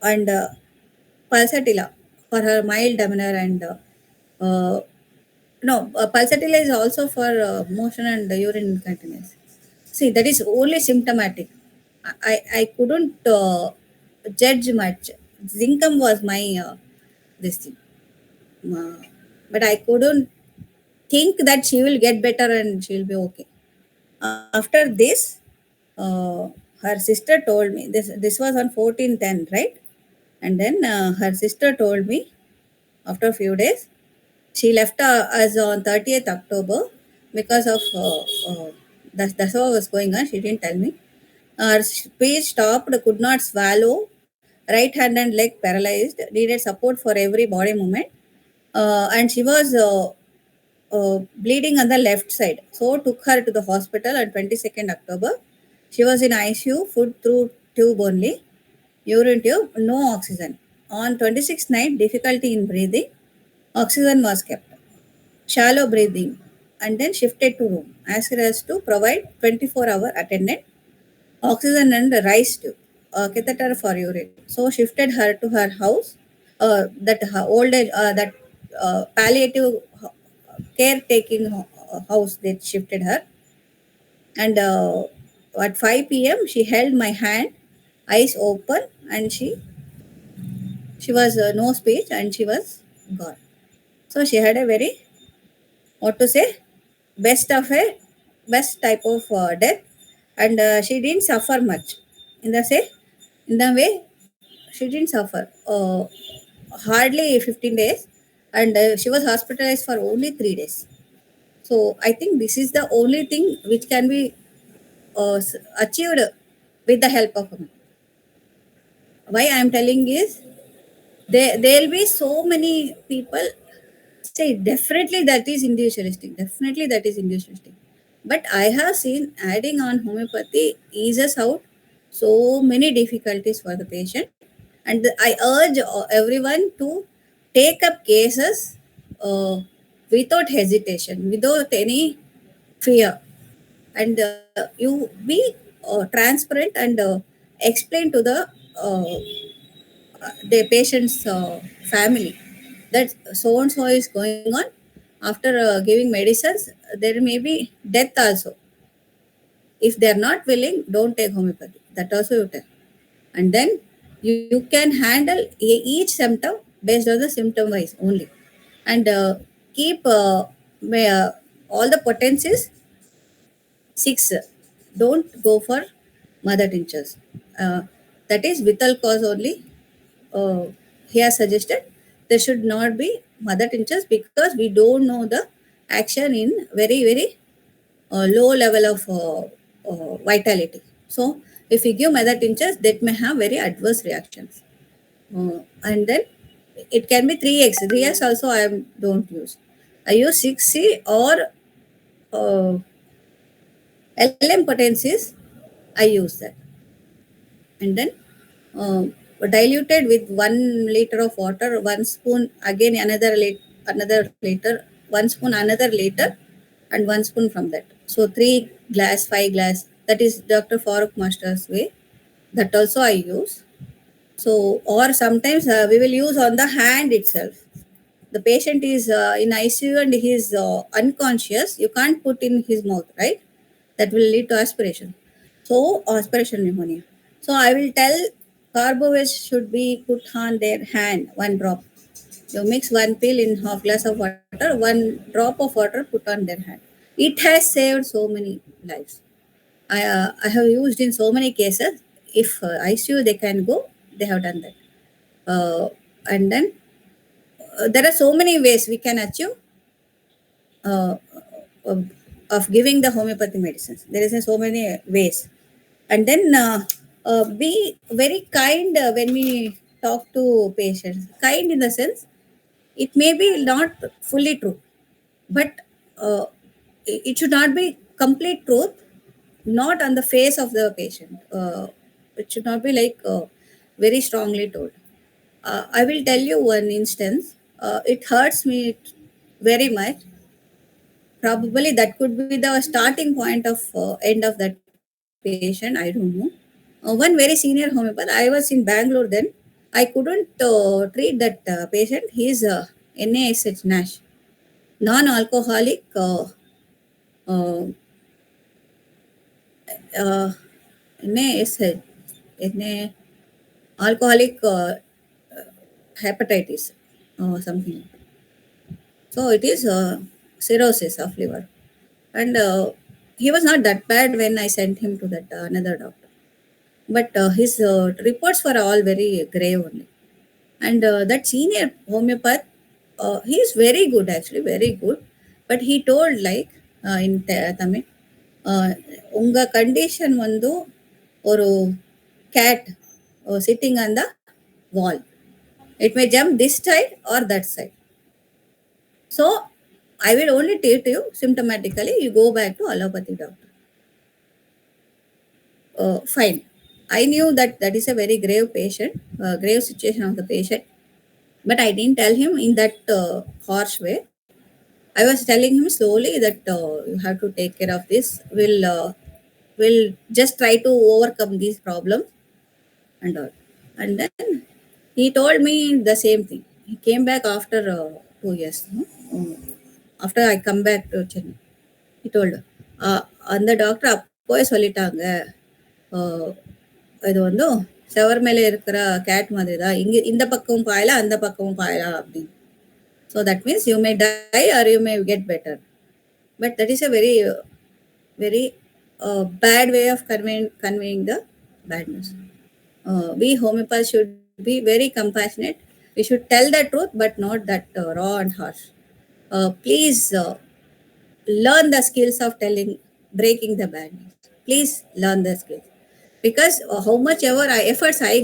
and pulsatilla for her mild demeanor. And no, pulsatilla is also for motion and urine incontinence. See, that is only symptomatic. I couldn't judge much. Zincum was my this thing, uh, but I couldn't think that she will get better and she will be okay. After this, uh, her sister told me this was on 14/10, right? And then her sister told me after a few days she left us on 30th October because of that's what was going on. She didn't tell me. Her speech stopped, could not swallow, right hand and leg paralyzed, needed support for every body movement, and she was bleeding on the left side. So took her to the hospital on 22nd October. She was in ICU, food through tube only, urine tube, no oxygen. On 26th night, difficulty in breathing, oxygen was kept, shallow breathing, and then shifted to room. Asked us to provide 24-hour attendant, oxygen and rice tube, catheter for urine. So shifted her to her house, that her old age, that palliative caretaking house. They shifted her, and at 5 p.m. she held my hand, eyes open, and she was no speech, and she was gone. So she had a very, what to say, best of a best type of death, and she didn't suffer much. In the way she didn't suffer hardly 15 days, and she was hospitalized for only 3 days. So I think this is the only thing which can be achieved with the help of women. Why I am telling is there'll be so many people say definitely that is individualistic. Definitely that is individualistic. But I have seen adding on homeopathy eases out so many difficulties for the patient. And I urge everyone to take up cases without hesitation, without any fear. And you be transparent and explain to the patient's family that so and so is going on. After giving medicines, there may be death also. If they are not willing, don't take homeopathy. That also you tell. And then you can handle each symptom based on the symptom wise only. And keep all the potencies 6. Don't go for mother tinctures. Uh, that is vital cause only. He has suggested there should not be mother tinctures because we don't know the action in very, very low level of vitality. So, if we give mother tinctures, that may have very adverse reactions. And then it can be 3x. 3x also don't use. I use 6C or LM potencies. I use that. And then diluted with 1 liter of water, 1 spoon, again another liter, 1 spoon, another liter, and 1 spoon from that. So 3 glass, 5 glass. That is Dr. Farooq Master's way. That also I use. So, or sometimes we will use on the hand itself. The patient is in ICU and he is unconscious. You can't put in his mouth, right? That will lead to aspiration. So, aspiration pneumonia. So, I will tell Carbovis should be put on their hand, 1 drop. You mix 1 pill in half glass of water, 1 drop of water put on their hand. It has saved so many lives. I have used in so many cases. If ICU they can go, they have done that. And then there are so many ways we can achieve uh, of giving the homeopathy medicines. There is so many ways. And then be very kind when we talk to patients. Kind in the sense, it may be not fully true, but it should not be complete truth, not on the face of the patient. It should not be like very strongly told. I will tell you one instance. It hurts me very much. Probably that could be the starting point of end of that patient. I don't know. One very senior homeopath. I was in Bangalore then. I couldn't treat that patient. He is NaSH NASH, non-alcoholic. Uh, NaSH, Na alcoholic hepatitis or something. So it is cirrhosis of liver. And he was not that bad when I sent him to that another doctor. but his reports were all very grave only. And that senior homeopath, he is very good, actually very good, but he told like in Tamil, உங்க condition வந்து ஒரு cat sitting on the wall, it may jump this side or that side. So I will only treat you symptomatically, you go back to allopathy doctor. Fine. I knew that that is a very grave patient, grave situation of the patient, but I didn't tell him in that harsh way. I was telling him slowly that you have to take care of this. We'll just try to overcome these problems and all. And then he told me the same thing. He came back after 2 years. No? After I come back to Chennai, he told, அந்த doctor அப்போவே சொல்லிட்டாங்க, இது வந்து செவர் மேலே இருக்கிற gate மாதிரி தான், இங்கே இந்த பக்கமும் பாயலாம் அந்த பக்கமும் பாயலாம் அப்படின்னு. So that means you may die or you may get better. But that is a very, very bad way of conveying the bad news. We homeopaths should be very compassionate. We should tell the truth, but not that raw and harsh. Please learn the skills of breaking the bad news. Please learn the skills. Because how much ever efforts I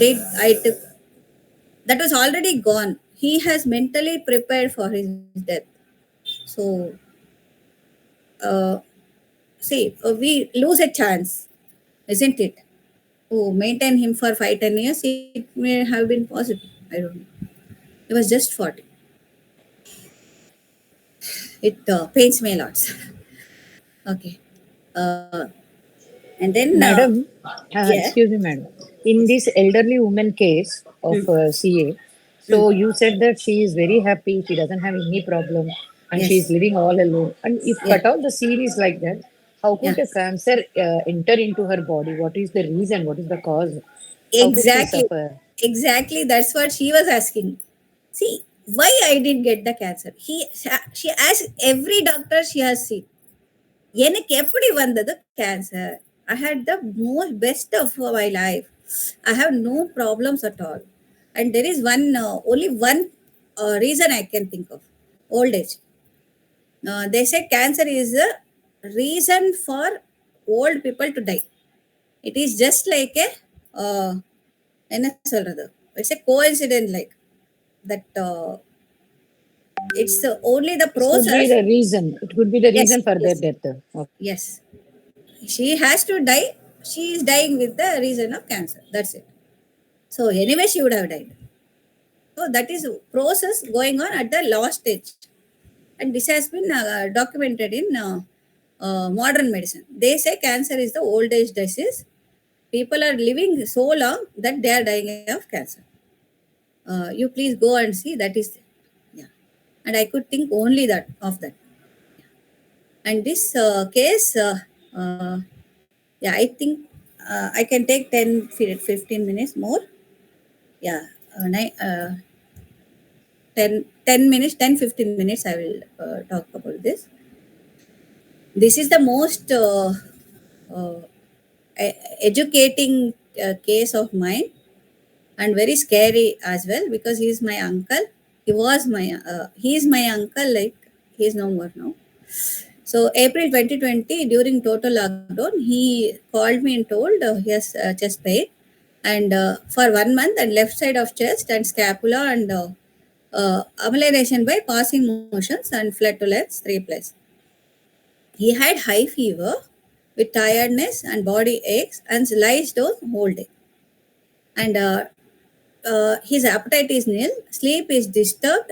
did, I took, that was already gone. He has mentally prepared for his death. So, see, we lose a chance, isn't it? To maintain him for 5-10 years, it may have been possible. I don't know. He was just 40. It pains me a lot. Okay. And then, Madam, yeah. excuse me, madam. In this elderly woman case of CA, so you said that she is very happy, she doesn't have any problem, and she is Yes. living all alone. And if Yeah. cut out the series like that, how could Yeah. the cancer enter into her body? What is the reason? What is the cause? How could she Exactly. suffer? Exactly. That's what she was asking. See, why I didn't get the cancer? She asked every doctor she has seen. எனக்கு எப்படி வந்தது cancer? I had the most best of my life. I have no problems at all. And there is only one reason I can think of: old age. They say cancer is a reason for old people to die. It is just like a என்ன சொல்றது? It's a coincidence like that. It's only the It could be process. the reason. It could be the Yes, reason for their yes, death. Okay. yes. She has to die. She is dying with the reason of cancer. That's it. So anyway, she would have died. So that is process going on at the last stage, and this has been documented in modern medicine. They say cancer is the old age disease. People are living so long that they are dying of cancer. You please go and see. That is, yeah. And I could think only that of that. And this case, yeah, I think I can take 10-15 minutes more. Yeah, 10 minutes, 10-15 minutes I will talk about this. This is the most uh, educating case of mine, and very scary as well, because he is my uncle. He is my uncle, like he is no more now. So April 2020, during total lockdown, he called me and told he has chest pain, and for 1 month, and left side of chest and scapula, and amelioration by passing motions and flatulence 3+. He had high fever with tiredness and body aches and lies down whole day. And his appetite is nil, sleep is disturbed,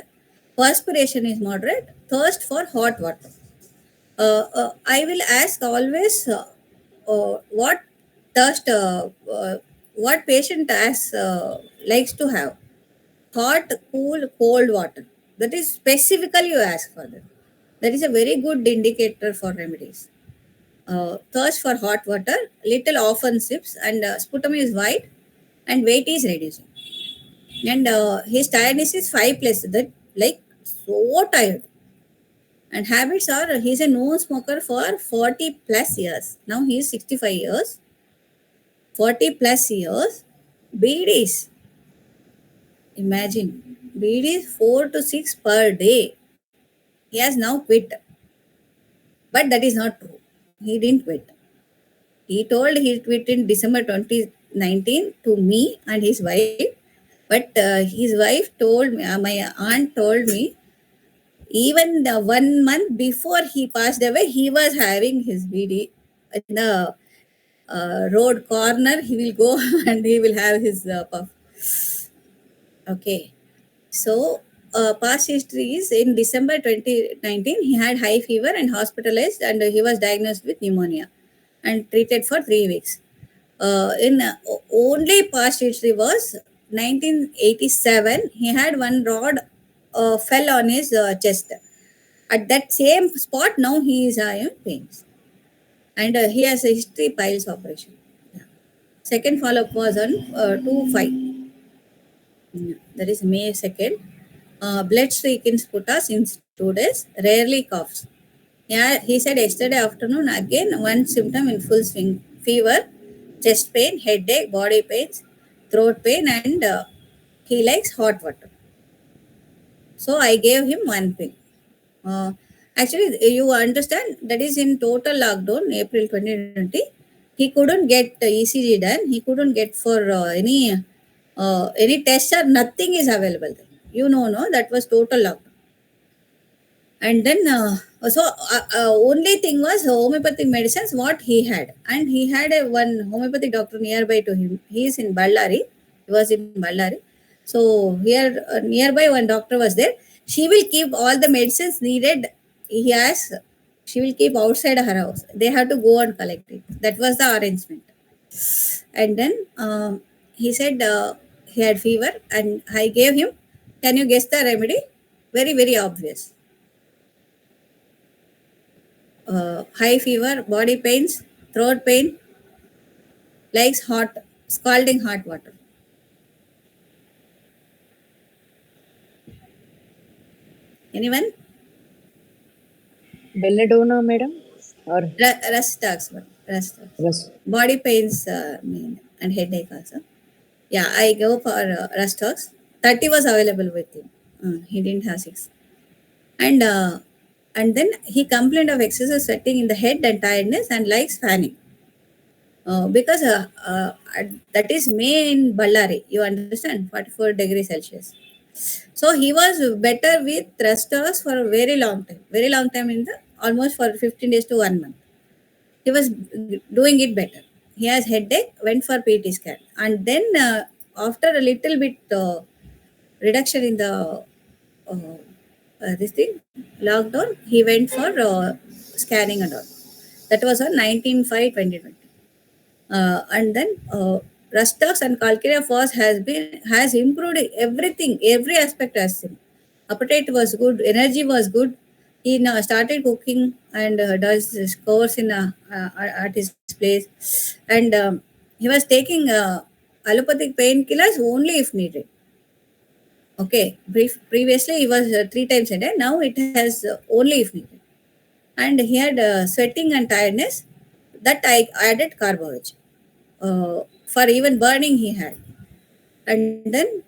perspiration is moderate, thirst for hot water. I will ask always what thirst, what patient likes to have: hot, cool, cold water. That is specifically you ask for that. That is a very good indicator for remedies. Thirst for hot water, little often sips, and sputum is white, and weight is reducing. And his tiredness is 5+. That, like, so tired. And habits are, he's a known smoker for 40+ years. Now he is 65 years. 40 plus years, BDs. Imagine, BDs 4 to 6 per day. He has now quit. But that is not true. He didn't quit. He told he quit in December 2019 to me and his wife. But his wife told me, my aunt told me, even the 1 month before he passed away, he was having his BD in the road corner. He will go and he will have his puff. Okay. So, past history is in December 2019, he had high fever and hospitalized, and he was diagnosed with pneumonia and treated for 3 weeks. In only past history was 1987, he had one rod fell on his chest. At that same spot, now he is in pains. And he has a history piles operation. Yeah. Second follow up was on 2/5. That is May 2nd. Blood streak in sputa since 2 days, rarely coughs. Yeah, he said yesterday afternoon again one symptom in full swing: fever, chest pain, headache, body pains, throat pain, and he likes hot water. So I gave him one pill. Uh, Actually, you understand that is in total lockdown, April 2020. He couldn't get ECG done. He couldn't get for any test or nothing is available. You know, no, that was total lockdown. And then only thing was homeopathic medicines what he had, and he had a one homeopathic doctor nearby to him. He is in Ballari. He was in Ballari. So here nearby one doctor was there. She will keep all the medicines needed. He has, she will keep outside her house. They have to go and collect it. That was the arrangement. And then he said he had fever, and I gave him, can you guess the remedy? Very, very obvious. High fever, body pains, throat pain, likes hot, scalding hot water. Anyone? Belladonna, madam? Or Rust talks. Rust? Body pains and headache also. Yeah, I go for Rust talks. 30 was available with him. He didn't have 6. And then he complained of excessive sweating in the head and tiredness and likes fanning. Because that is May in Ballari, you understand, 44 degrees Celsius. So he was better with thrusters for a very long time in the almost for 15 days to 1 month. He was doing it better. He has headache, went for PT scan, and then after a little bit reduction in the this thing lockdown, he went for scanning and all. That was on 19/5/2020. And then Rustox and Calcarea Falls has improved everything, every aspect as him. Appetite was good, energy was good. He now started cooking and does his course in at his place, and he was taking allopathic painkillers only if needed. Okay, previously he was 3 times a day. Now it has only if needed, and he had sweating and tiredness. That I added carbohydrate. For even burning he had, and then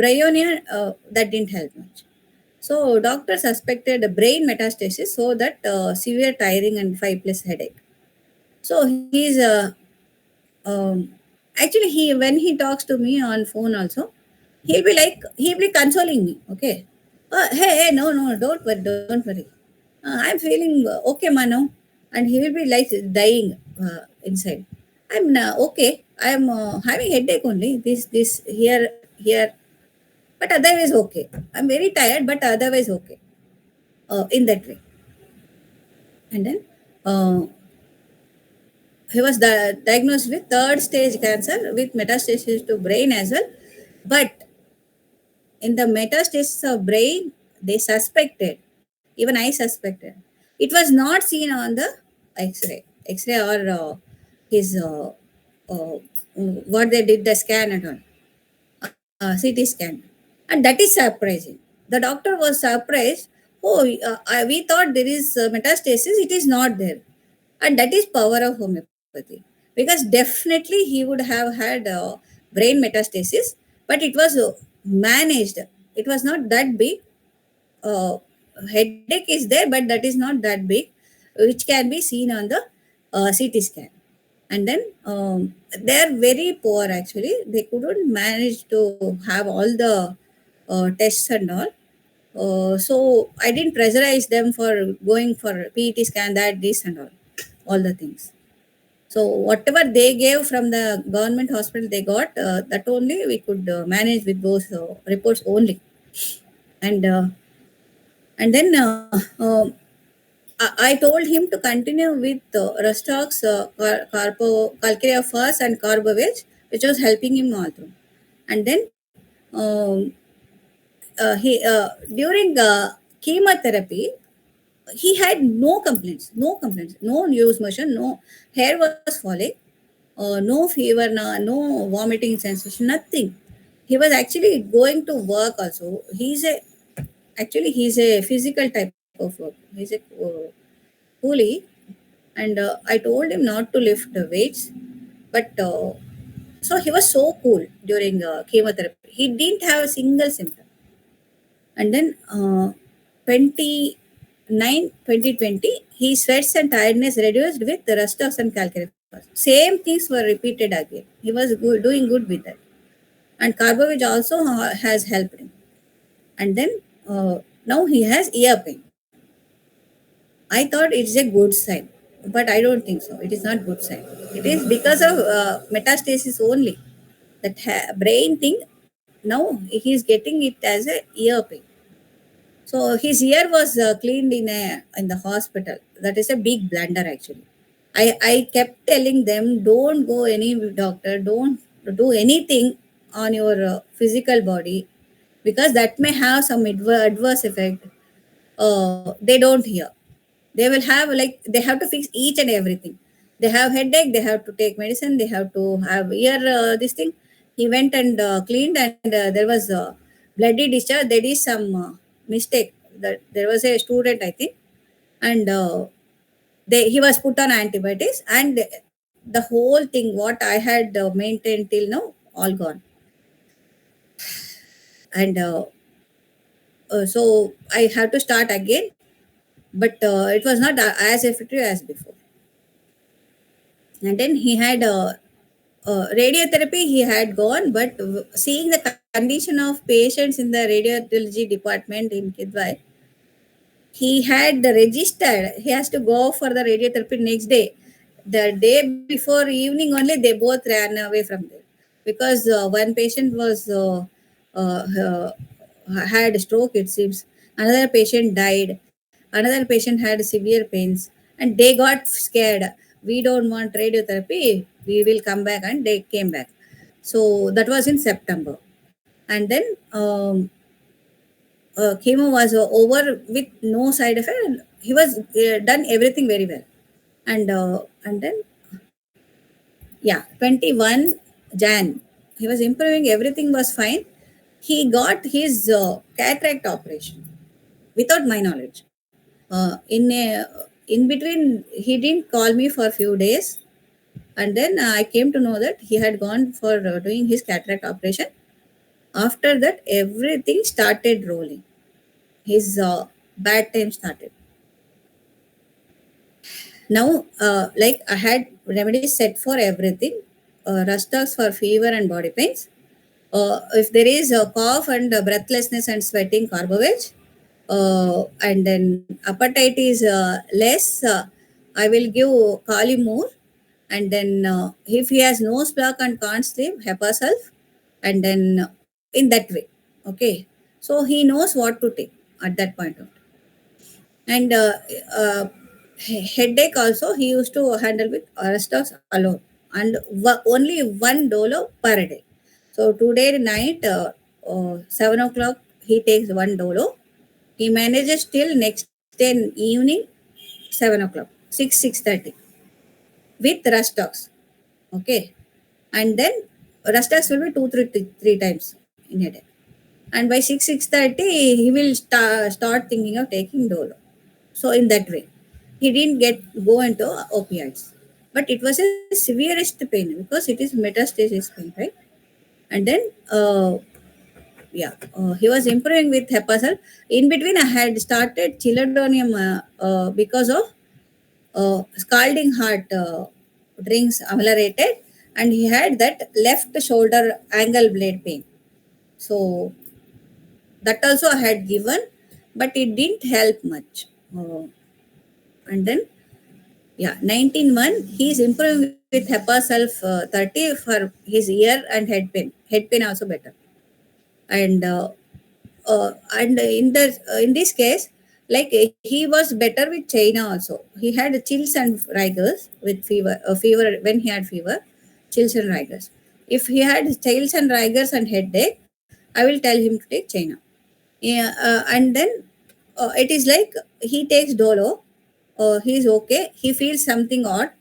bryonia that didn't help much. So doctor suspected a brain metastasis, so that severe tiring and 5+ headache. So he's actually, he when he talks to me on phone also, he'll be consoling me. Okay, hey, hey, no, don't worry. I'm feeling okay, Mano, and he will be like dying inside. I'm okay. I'm having headache only. This here, but otherwise okay. I'm very tired, but otherwise okay. In that way, and then he was diagnosed with third stage cancer with metastasis to brain as well. But in the metastasis of brain, they suspected, even I suspected, it was not seen on the X-ray or his what they did the scan and all, CT scan, and that is surprising. The doctor was surprised. Oh, we thought there is metastasis. It is not there, and that is power of homeopathy. because definitely he would have had brain metastasis, but it was managed. It was not that big. uh, Headache is there, but that is not that big, which can be seen on the CT scan. And then they are very poor actually. They couldn't manage to have all the tests and all. So I didn't pressurize them for going for PET scan, that, this, and all the things. So whatever they gave from the government hospital, they got that only we could manage with those reports only. And then I told him to continue with Rustox, Calcarea Fast, and Carbovage, which was helping him all through. And then um, he during chemotherapy, he had no loose motion, no hair was falling, no fever, no vomiting sensation, nothing. He was actually going to work also. He's a physical type of work. He's a coolie, and I told him not to lift the weights, but so he was so cool during chemotherapy. He didn't have a single symptom. And then 2020, his sweats and tiredness reduced with the Rustox and Calcare. Same things were repeated again. He was doing good with that. And Carbovage also has helped him. And then now he has ear pain. I thought it's a good sign, but I don't think so. It is not good sign. It is because of metastasis only. That brain thing, now he is getting it as a ear pain. So his ear was cleaned in the hospital. That is a big blunder actually. I kept telling them, don't go any doctor, don't do anything on your physical body, because that may have some adverse effect. They don't hear. They will have, like, they have to fix each and everything. They have headache, they have to take medicine, they have to have ear this thing. He went and cleaned, and there was bloody discharge. There is some mistake, that there was a student, I think, and he was put on antibiotics, and the whole thing what I had maintained till now, all gone. And so I have to start again, but it was not as effective as before. And then he had radiotherapy, he had gone, but seeing the condition of patients in the radiology department in Kidwai, he had registered. He has to go for the radiotherapy next day. The day before evening only, they both ran away from there, because one patient was had stroke, it seems. Another patient died. Another patient had severe pains, and they got scared. We don't want radiotherapy. We will come back, and they came back. So that was in September, and then chemo was over with no side effect. And he was done everything very well, and then 21 Jan, he was improving. Everything was fine. He got his cataract operation without my knowledge. In between, he didn't call me for a few days, and then I came to know that he had gone for doing his cataract operation. After that, everything started rolling. His bad time started. Now, like, I had remedies set for everything. Rustox for fever and body pains. If there is a cough and breathlessness and sweating, Carbovage. And then appetite is less, I will give Kalimur. And then if he has nose block and can't sleep, Hepasulf. And then in that way. Okay. So he knows what to take at that point of time. And headache also, he used to handle with Aristos alone, and only one dolo per day. So today night, 7 o'clock, he takes one dolo. He manages till next day evening, 7 o'clock, 6:30 with Rustox. Okay. And then Rustox will be three times in a day. And by 6:30, he will start thinking of taking dolo. So in that way, he didn't go into opioids. but it was a severest pain because it is metastasis pain, right? And then he was improving with Hepasol. In between, I had started Chilodonium because of scalding hot drinks ameliorated, and he had that left shoulder angle blade pain. So that also I had given, but it didn't help much. And then 19-1, he's improving with Hepasulf 30 for his ear and head pain. Head pain also better. And in this case, like he was better with China also. He had chills and rigors with fever when he had fever, chills and rigors. If he had chills and rigors and headache, I will tell him to take China. Yeah, and then it is like he takes Dolo. He is okay. He feels something odd.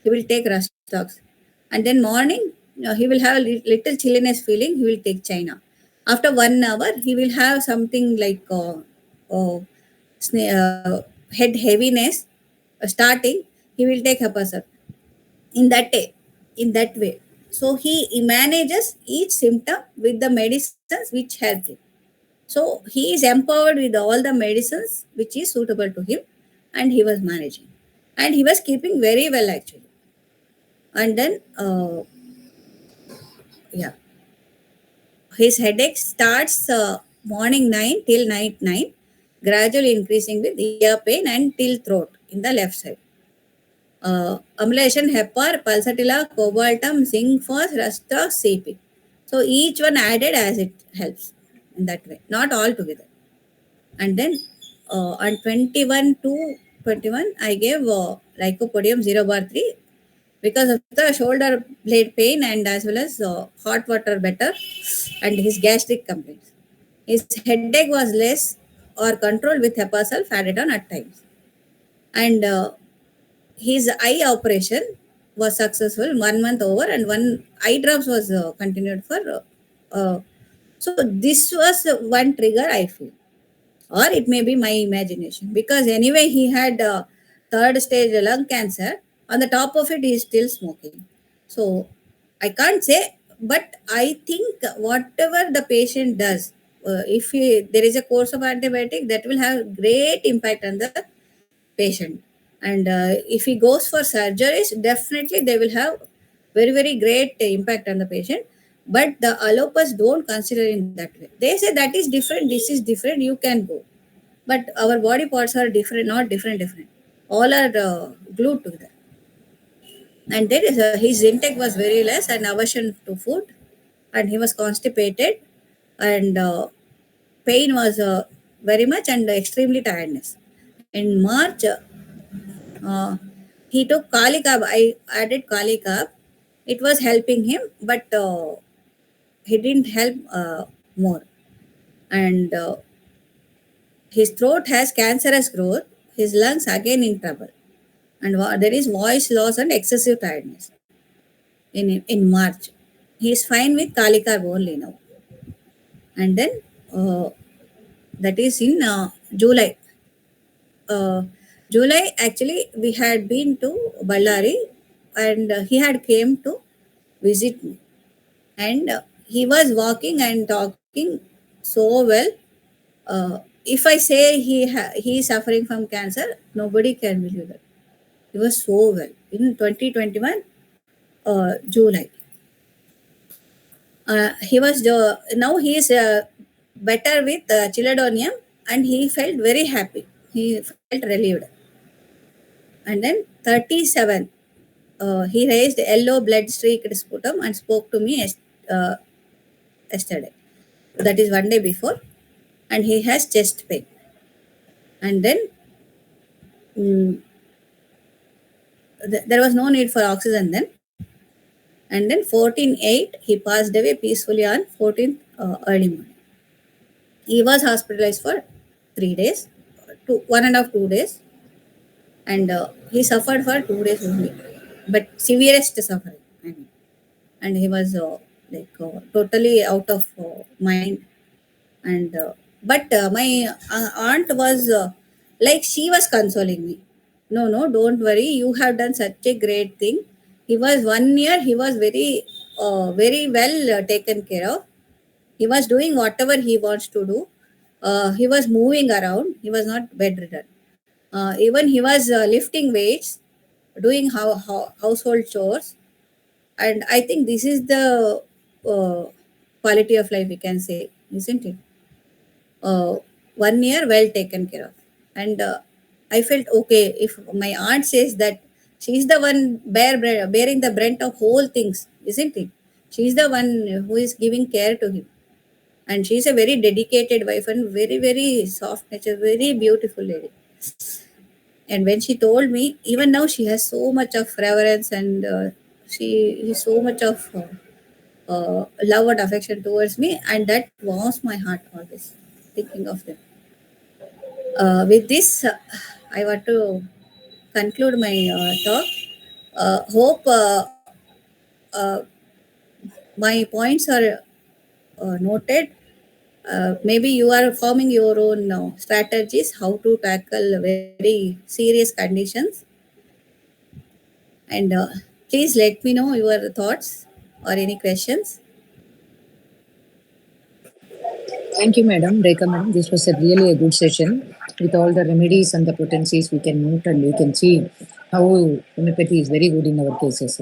He will take Rustox. And then morning, he will have a little chilliness feeling. He will take China. After 1 hour, he will have something like head heaviness starting. He will take Hepasar in that way. In that way. So he manages each symptom with the medicines which help him. So he is empowered with all the medicines which is suitable to him, and he was managing. And he was keeping very well actually. And then, yeah, his headache starts morning 9 till night 9, gradually increasing with ear pain and till throat in the left side. Amylation, Hepar, Pulsatilla, Cobaltum, Zinc, Phos, Rustox, CP. So each one added as it helps in that way, not all together. And then on 21 to 21, I gave Lycopodium 0 bar 3 because of the shoulder blade pain and as well as hot water better and his gastric complaints. His headache was less or controlled with Hepasulf added on at times. And his eye operation was successful 1 month over, and one eye drops was continued for. So this was one trigger I feel, or it may be my imagination, because anyway he had third stage lung cancer. On the top of it, he is still smoking. So I can't say, but I think whatever the patient does, if there is a course of antibiotic, that will have great impact on the patient. And if he goes for surgeries, definitely they will have very, very great impact on the patient. But the allopaths don't consider in that way. They say that is different, this is different, you can go. But our body parts are different, not different. All are glued together. And there is his intake was very less and aversion to food, and he was constipated, and pain was very much and extremely tiredness. In March, uh, he took Kali Carb. I added Kali Carb. It was helping him, but he didn't help more. And his throat has cancerous growth. His lungs again in trouble, and there is voice loss and excessive tiredness. In March, he is fine with Kali Carb only now. And then that is in July. July, actually, we had been to Ballari, and he had came to visit me, and he was walking and talking so well. If I say he is suffering from cancer, nobody can believe that. He was so well in 2021 July. He was now he is better with Chilodonium, and he felt very happy. He felt relieved. And then 37, he raised yellow blood streaked sputum and spoke to me yesterday. That is 1 day before, and he has chest pain. And then there was no need for oxygen then. And then 14/8, he passed away peacefully on 14th early morning. He was hospitalized for 3 days, 1.5 2 days, and he suffered for 2 days only, but severest suffering. I mean, and he was totally out of mind. And but my aunt was like she was consoling me. no, don't worry. You have done such a great thing. He was 1 year. He was very well taken care of. He was doing whatever he wants to do. He was moving around. He was not bedridden. Even he was lifting weights, doing household chores. And I think this is the uh, quality of life we can say, isn't it? 1 year well taken care of. And I felt okay if my aunt says that she's the one bearing the brunt of whole things, isn't it? She's the one who is giving care to him, and she's a very dedicated wife and very soft nature, very beautiful lady. And when she told me, even now she has so much of reverence, and she is so much of love and affection towards me, and that warms my heart always thinking of them. With this, I want to conclude my talk. Hope uh, my points are noted. Maybe you are forming your own strategies how to tackle very serious conditions. And please let me know your thoughts or any questions. Thank you, Madam, Rekha Madam. This was a really a good session with all the remedies and the potencies we can note and we can see how homeopathy is very good in our cases.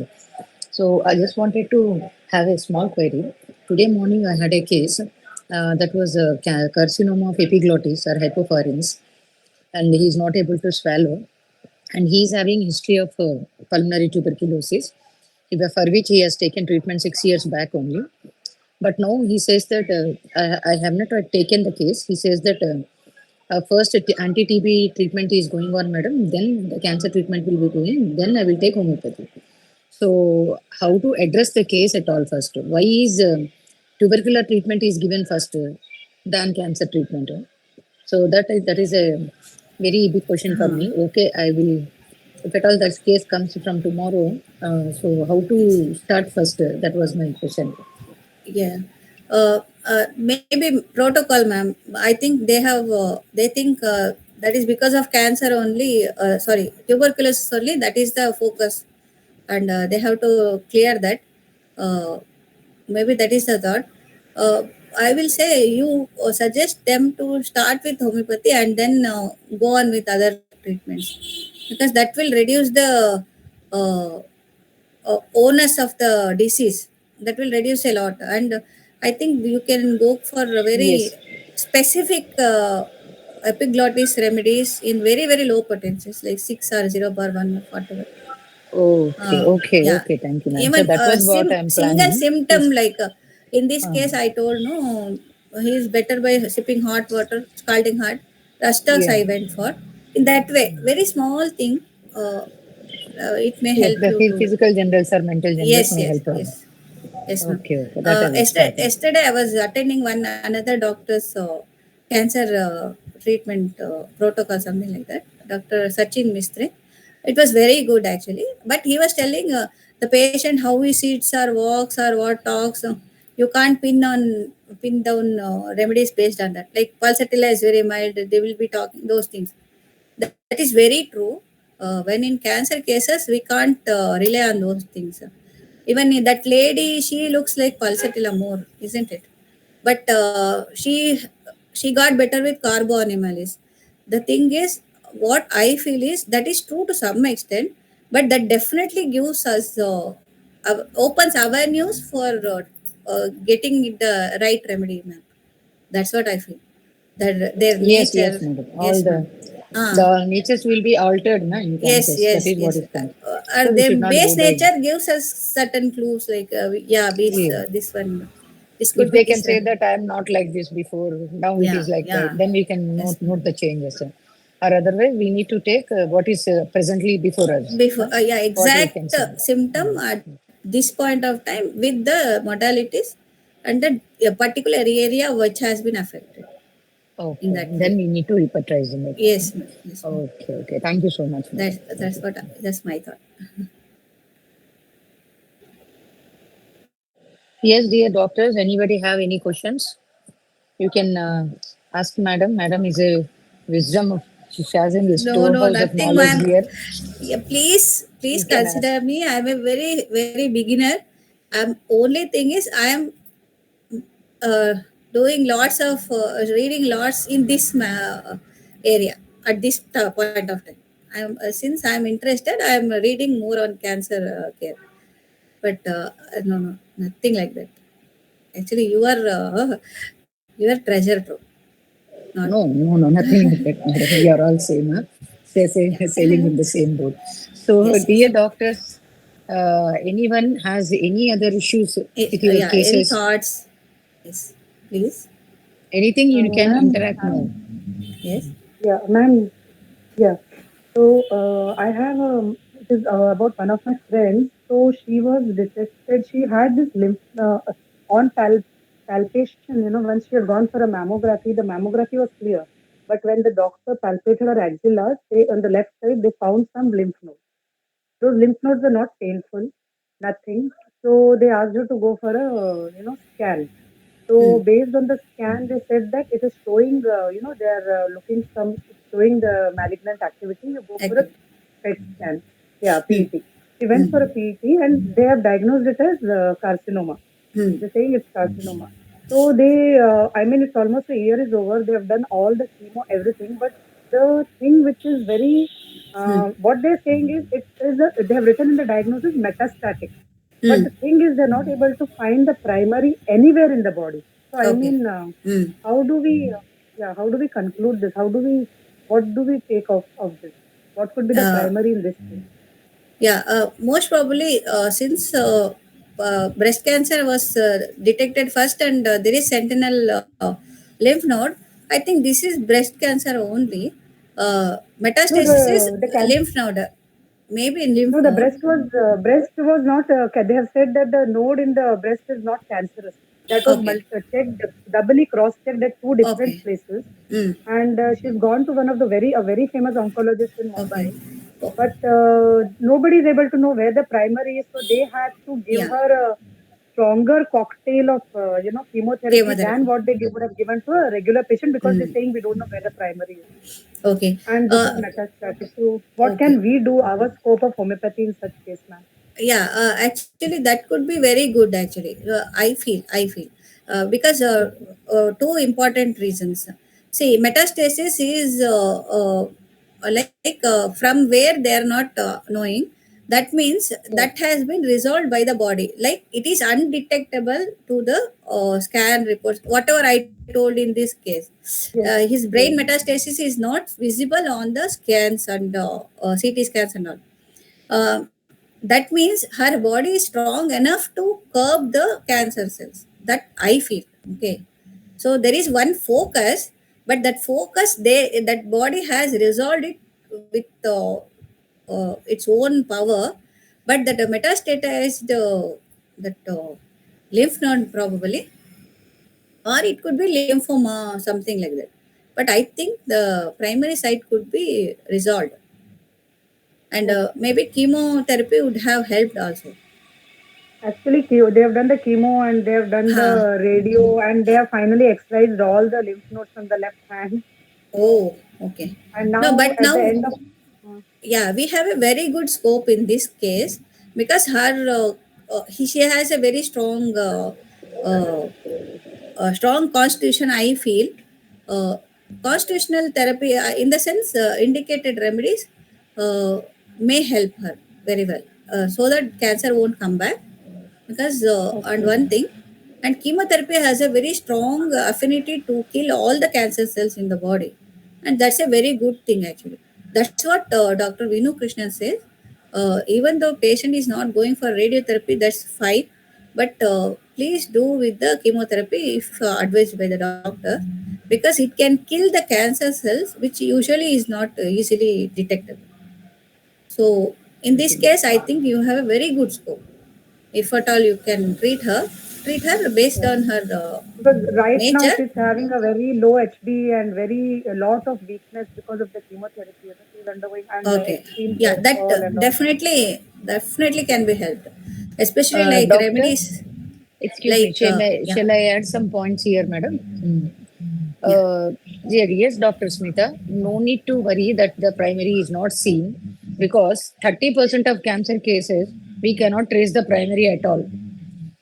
So I just wanted to have a small query. Today morning I had a case that was a carcinoma of epiglottis or hypopharynx, and he is not able to swallow, and he is having history of pulmonary tuberculosis, for which he has taken treatment 6 years back only. But now he says that I have not taken the case. He says that first anti-TB treatment is going on, madam. Then the cancer treatment will be going. Then I will take homeopathy. So how to address the case at all first? Why is tubercular treatment is given first than cancer treatment? So that is a very big question for me. Okay, I will. If at all that case comes from tomorrow, so how to start first? That was my question. Yeah. Maybe protocol, ma'am. I think they have. They think that is because of cancer only. Sorry, tuberculosis only. That is the focus, and they have to clear that. Uh, Maybe that is the thought. Uh, I will say you suggest them to start with homeopathy and then go on with other treatments, because that will reduce the uh, onus of the disease. That will reduce a lot, and I think you can go for a very Yes. specific epiglottis remedies in very low potencies like 6 or 0 bar 1 whatever. Okay, okay, Yeah, okay. Thank you, ma'am. So even that was what I'm single planning. symptom Yes. like in this case I told no, he is better by sipping hot water, scalding hot. Rustux Yeah. I went for in that way, very small thing. uh, it may Yes, help the you to. physical generals or mental generals Yes, may yes, help her. yes, yes, ma'am. Okay, okay. That I will Yesterday, start. yesterday I was attending one another doctor's cancer treatment protocol, something like that. Dr. Sachin Mistry. It was very good actually, but he was telling the patient how he sits or walks or what talks. You can't pin down remedies based on that. Like pulsatilla is very mild. They will be talking those things. That is very true. When in cancer cases, we can't rely on those things. Even that lady, she looks like pulsatilla more, isn't it? But she got better with carbo animalis. The thing is, what I feel is that is true to some extent, but that definitely gives us opens avenues for getting the right remedy, ma'am. That's what I feel. That their Yes, yes, nature, madam. All yes, the ma'am. Ah, the natures will be altered na, in yes, cancers. That yes, is what yes. is come. So And we the should not go base by. nature gives us certain clues like, yeah, Yeah. this one, this If could be they can this say one. that I am not like this before, now it Yeah, is like that, yeah. then we can Yes, ma'am. note the changes. Or otherwise, we need to take what is presently before us. Before, yeah, What we exact can say. symptom at this point of time with the modalities and the particular area which has been affected in Okay. that way. Then we need to repatrize it. Yes, ma'am. Yes, ma'am. Okay, okay. Thank you so much, madam. Thank That's you. what that's my thought. Yes, dear doctors, anybody have any questions? You can ask madam. Madam is a wisdom She has in the No, no, storehouse of nothing, knowledge ma'am. here. Yeah, please You can ask. consider me. I'm a very beginner. Only thing is I am uh, doing lots of reading lots in this area at this point of time. I'm since I'm interested, I'm reading more on cancer care. But no, nothing like that. Actually, you are treasure trove. Not No, nothing like that, madam. We are all same, huh? Sailing in the same boat. So, yes, dear yes. doctors, anyone has any other issues with your Yeah. Any cases? thoughts? Yes, please. Anything you can Ma'am, interact now. Yes. yeah, ma'am, yeah. So I have it is about one of my friends. So she was detected. She had this lymph on palpation. You know, when she had gone for a mammography, the mammography was clear. But when the doctor palpated her axilla, they, on the left side, they found some lymph nodes. Those lymph nodes are not painful, nothing. So they asked her to go for a scan. Hmm. So based on the scan, they said that it is showing, they are looking some, it's showing the malignant activity. You go for a Active. PET scan. Yeah, Hmm. PET. She went for a Hmm. PET and they have diagnosed it as carcinoma. Hmm. They're saying it's carcinoma. So they, I mean, it's almost a year is over. They have done all the chemo, everything. But the thing which is very, Hmm. what they're saying is, it is a, they have written in the diagnosis metastatic. But Hmm. the thing is, they're not able to find the primary anywhere in the body. So I Okay. mean, Hmm. how do we, how do we conclude this? How do we, what do we take of this? What could be the Uh, primary in this case? yeah. Most probably, since breast cancer was detected first, and there is sentinel lymph node. I think this is breast cancer only. No, Metastasis is the cancer. lymph node. Maybe in lymph No, the node. breast was not. They have said that the node in the breast is not cancerous. That was Okay. checked, doubly cross-checked at two different Okay. places, Hmm. and she's gone to one of the a very famous oncologist in Okay. Mumbai. Oh, But nobody is able to know where the primary is, so they had to give yeah. her a stronger cocktail of chemotherapy than Chemotherapy. what they would have given to a regular patient because they're Hmm. saying we don't know where the primary is, Okay. and this is metastatic. So what Okay. can we do? Our scope of homeopathy in such case, ma'am? Yeah, actually that could be very good actually. I feel because two important reasons. See, metastasis is from where they are not knowing. That means Yes, that has been resolved by the body, like it is undetectable to the scan reports, whatever I told in this case. yes, His yes. brain metastasis is not visible on the scans and CT scans and all. That means her body is strong enough to curb the cancer cells. That I feel. Okay. So there is one focus, but that focus, that body has resolved it with its own power, but that metastatized that lymph node probably, or it could be lymphoma, something like that. But I think the primary site could be resolved, and Okay. maybe chemotherapy would have helped also. Actually, they have done the chemo and they have done Huh. the radio and they have finally excised all the lymph nodes from the left hand. So, Oh, okay. and No, now but at the now, end of, yeah, we have a very good scope in this case because she has a very uh, strong constitution. I feel uh, constitutional therapy, in the sense, indicated remedies may help her very well, so that cancer won't come back. Because and okay, one thing, and chemotherapy has a very strong affinity to kill all the cancer cells in the body, and that's a very good thing actually. That's what Dr. Vinu Krishnan says. Even though patient is not going for radiotherapy, that's fine, but please do with the chemotherapy if advised by the doctor, because it can kill the cancer cells which usually is not easily detectable. So in this case I think you have a very good scope. If at all you can treat her based yeah. on her Because right now nature. she's having a very low HB and very a lot of weakness because of the chemotherapy. You know, she's undergoing and Okay, extreme yeah, that cholesterol and all. definitely can be helped, especially like Doctor, remedies excuse me, like shall I, yeah. shall I add some points here, madam? Yes, Dr. Smita, no need to worry that the primary is not seen because 30% of cancer cases we cannot trace the primary at all,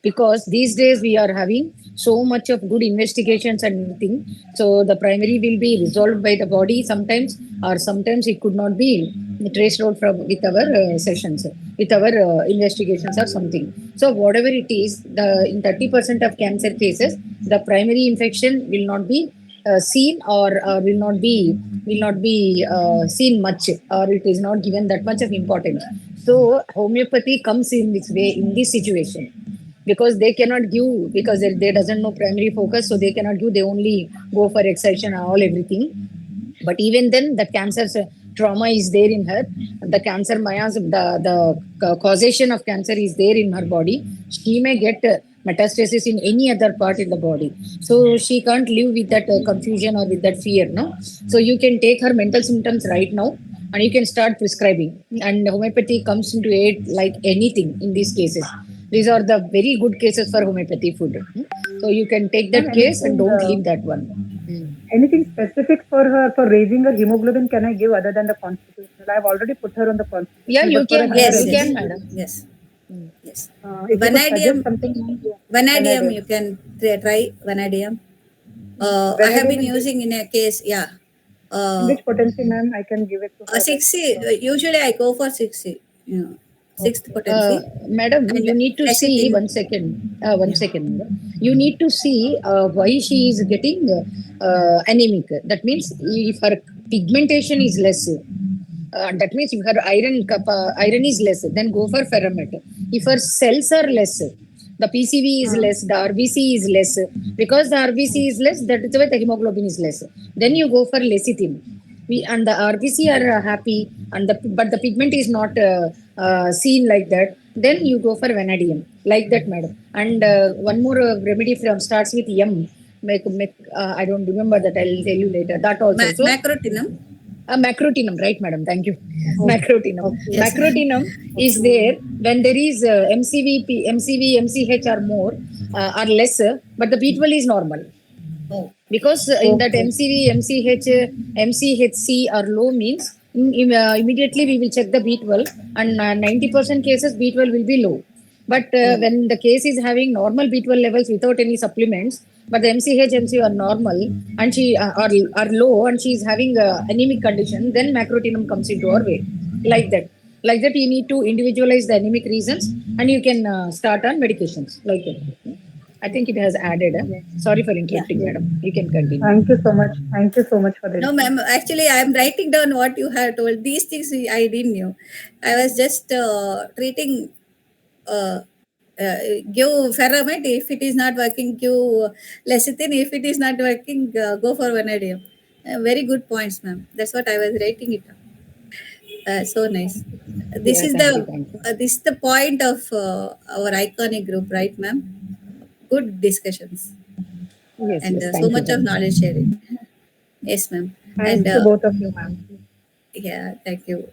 because these days we are having so much of good investigations and everything. So the primary will be resolved by the body sometimes, or sometimes it could not be traced out from with our sessions, with our investigations or something. So whatever it is, the in 30% of cancer cases, the primary infection will not be seen, or will not be seen much, or it is not given that much of importance. So homeopathy comes in this way in this situation, because they cannot give, because they doesn't know primary focus, so they cannot give, they only go for excision and all everything. But even then the cancer trauma is there in her, the cancer mayas, the causation of cancer is there in her body. She may get metastasis in any other part in the body, so she can't live with that confusion or with that fear, no. So you can take her mental symptoms right now, and you can start prescribing, and homeopathy comes into aid like anything in these cases. These are the very good cases for homeopathy food. So you can take Ma'am, that case and anything, don't leave that one. anything specific for her for raising her hemoglobin can I give other than the constitutional? I've already put her on the Yeah, constitutional, but for a higher Yes, you yes, can, regimen, madam. yes, yes. if you could Vanadium, suggest something, ma'am, vanadium, vanadium. you can try vanadium. I have Vanadium been using in a case, yeah. in Uh, which potency, ma'am, I can give it to her? Like, 60, usually I go for 60, you know, sixth okay. Uh, potency. Madam, And you need to see lecithin, one second. One yeah. second, madam. You need to see why she is getting anemic. That means if her pigmentation is less, that means if her iron is less, then go for Ferromet. If her cells are less, the PCV is less, the RBC is less. Because the RBC is less, that is why the hemoglobin is less. Then you go for lecithin. And the RBC are happy, and but the pigment is not seen like that. Then you go for vanadium, like that, madam. And one more remedy from starts with M. I don't remember that. I'll tell you later. That also. So Macrotinum, macrotinum, right, madam? Thank you. Okay. Macrotinum. Okay. yes. Macrotinum is there when there is MCV, MCH are more, are lesser, but the B12 is normal. Oh, Because in that Okay. MCV, MCH, MCHC are low means immediately we will check the B12, and 90% cases B12 will be low. But oh, when the case is having normal B12 levels without any supplements, but the MCH, MC are normal and she are low, and she is having anemic condition, then macrotinum comes into our way. Like that. Like that, you need to individualize the anemic reasons, and you can start on medications. Like that. I think it has added. Yes. Sorry for yeah. interrupting, Yes. madam. You can continue. Thank you so much. Thank you so much for the No, ma'am. information. Actually, I am writing down what you have told. These things I didn't know. I was just treating. Uh, give ferromate if it is not working. Give lecithin if it is not working. Go for vanadium. Very good points, ma'am. That's what I was writing it down. So nice. This Yeah, is thank the you, thank you. this is the point of our iconic group, right, ma'am? Good discussions Yes, and yes, so thank you, much of thank you. knowledge sharing. Yes, ma'am. And Thanks to both of you, ma'am. yeah, thank you.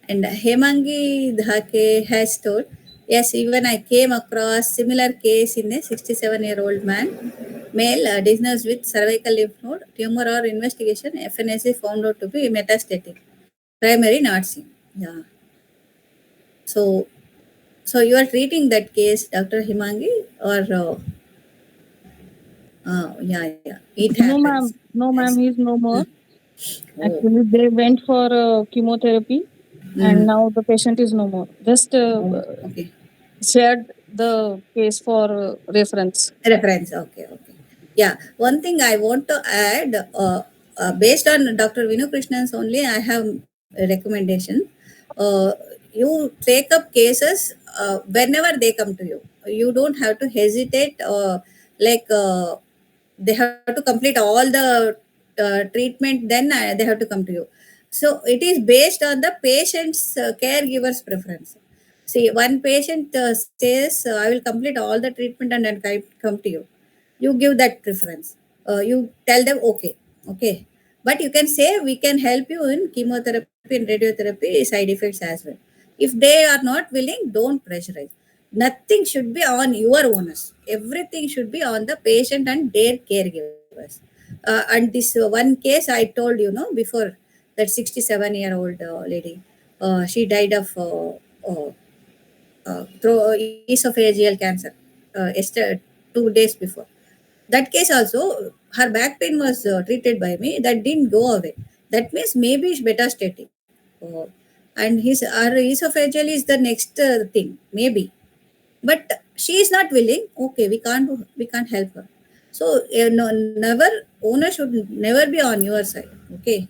And Hemangi Dhake has told, yes, even I came across similar case in a 67-year-old man, male, diagnosed with cervical lymph node tumor or investigation. FNAC found out to be metastatic, primary not seen. Yeah. So, so you are treating that case, Dr. Himangi, or yeah, it No, happens. ma'am. No, ma'am. Yes. He's no Mm. more. Oh. Actually, they went for chemotherapy, and Mm. now the patient is no more. Just Oh, okay. shared the case for reference. Reference. Okay, okay. Yeah. One thing I want to add, based on Dr. Vinu Krishnan's only, I have a recommendation. Uh, you take up cases whenever they come to you. You don't have to hesitate. Like they have to complete all the treatment. Then they have to come to you. So it is based on the patient's caregiver's preference. See, one patient says, I will complete all the treatment and then come to you. You give that preference. You tell them, okay, okay. But you can say, we can help you in chemotherapy and radiotherapy side effects as well. If they are not willing, don't pressurize. Nothing should be on your onus. Everything should be on the patient and their caregivers. And this one case I told you, no, before, that 67-year-old lady, she died of esophageal cancer yesterday, 2 days before. That case also, her back pain was treated by me. That didn't go away. That means maybe it's metastatic. Uh, and her esophageal is the next thing, maybe. But she is not willing. Okay, we can't help her. So no, never, owner should never be on your side. Okay,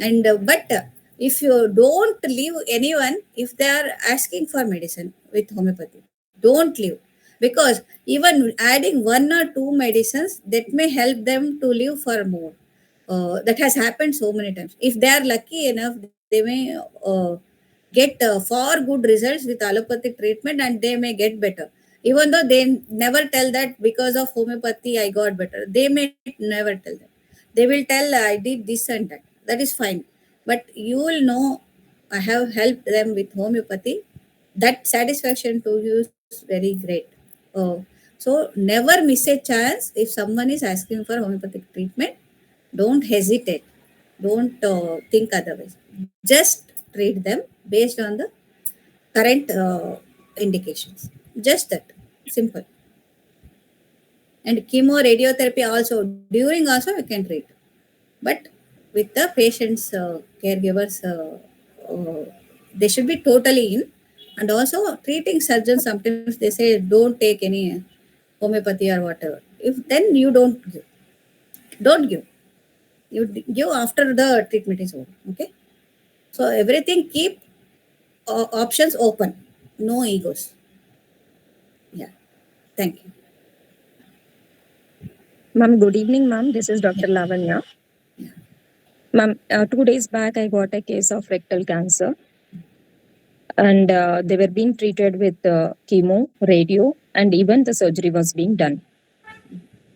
and but if you don't leave anyone, if they are asking for medicine with homeopathy, don't leave, because even adding one or two medicines, that may help them to live for more. That has happened so many times. If they are lucky enough, they may get far good results with allopathic treatment, and they may get better, even though they never tell that because of homeopathy I got better. They may never tell that. They will tell I did this and that. That is fine, but you will know I have helped them with homeopathy. That satisfaction to you is very great. So never miss a chance. If someone is asking for homeopathic treatment, don't hesitate. Don't think otherwise. Just treat them based on the current indications. Just that. Simple. And chemo, radiotherapy also, during also you can treat. But with the patient's caregivers, they should be totally in. And also treating surgeons, sometimes they say don't take any homeopathy or whatever. If then you don't give. You give after the treatment is over. Okay. So everything, keep options open. No egos. Yeah. Thank you. Ma'am, good evening, ma'am. This is Dr. Lavanya. Ma'am, 2 days back, I got a case of rectal cancer, and they were being treated with chemo, radio, and even the surgery was being done.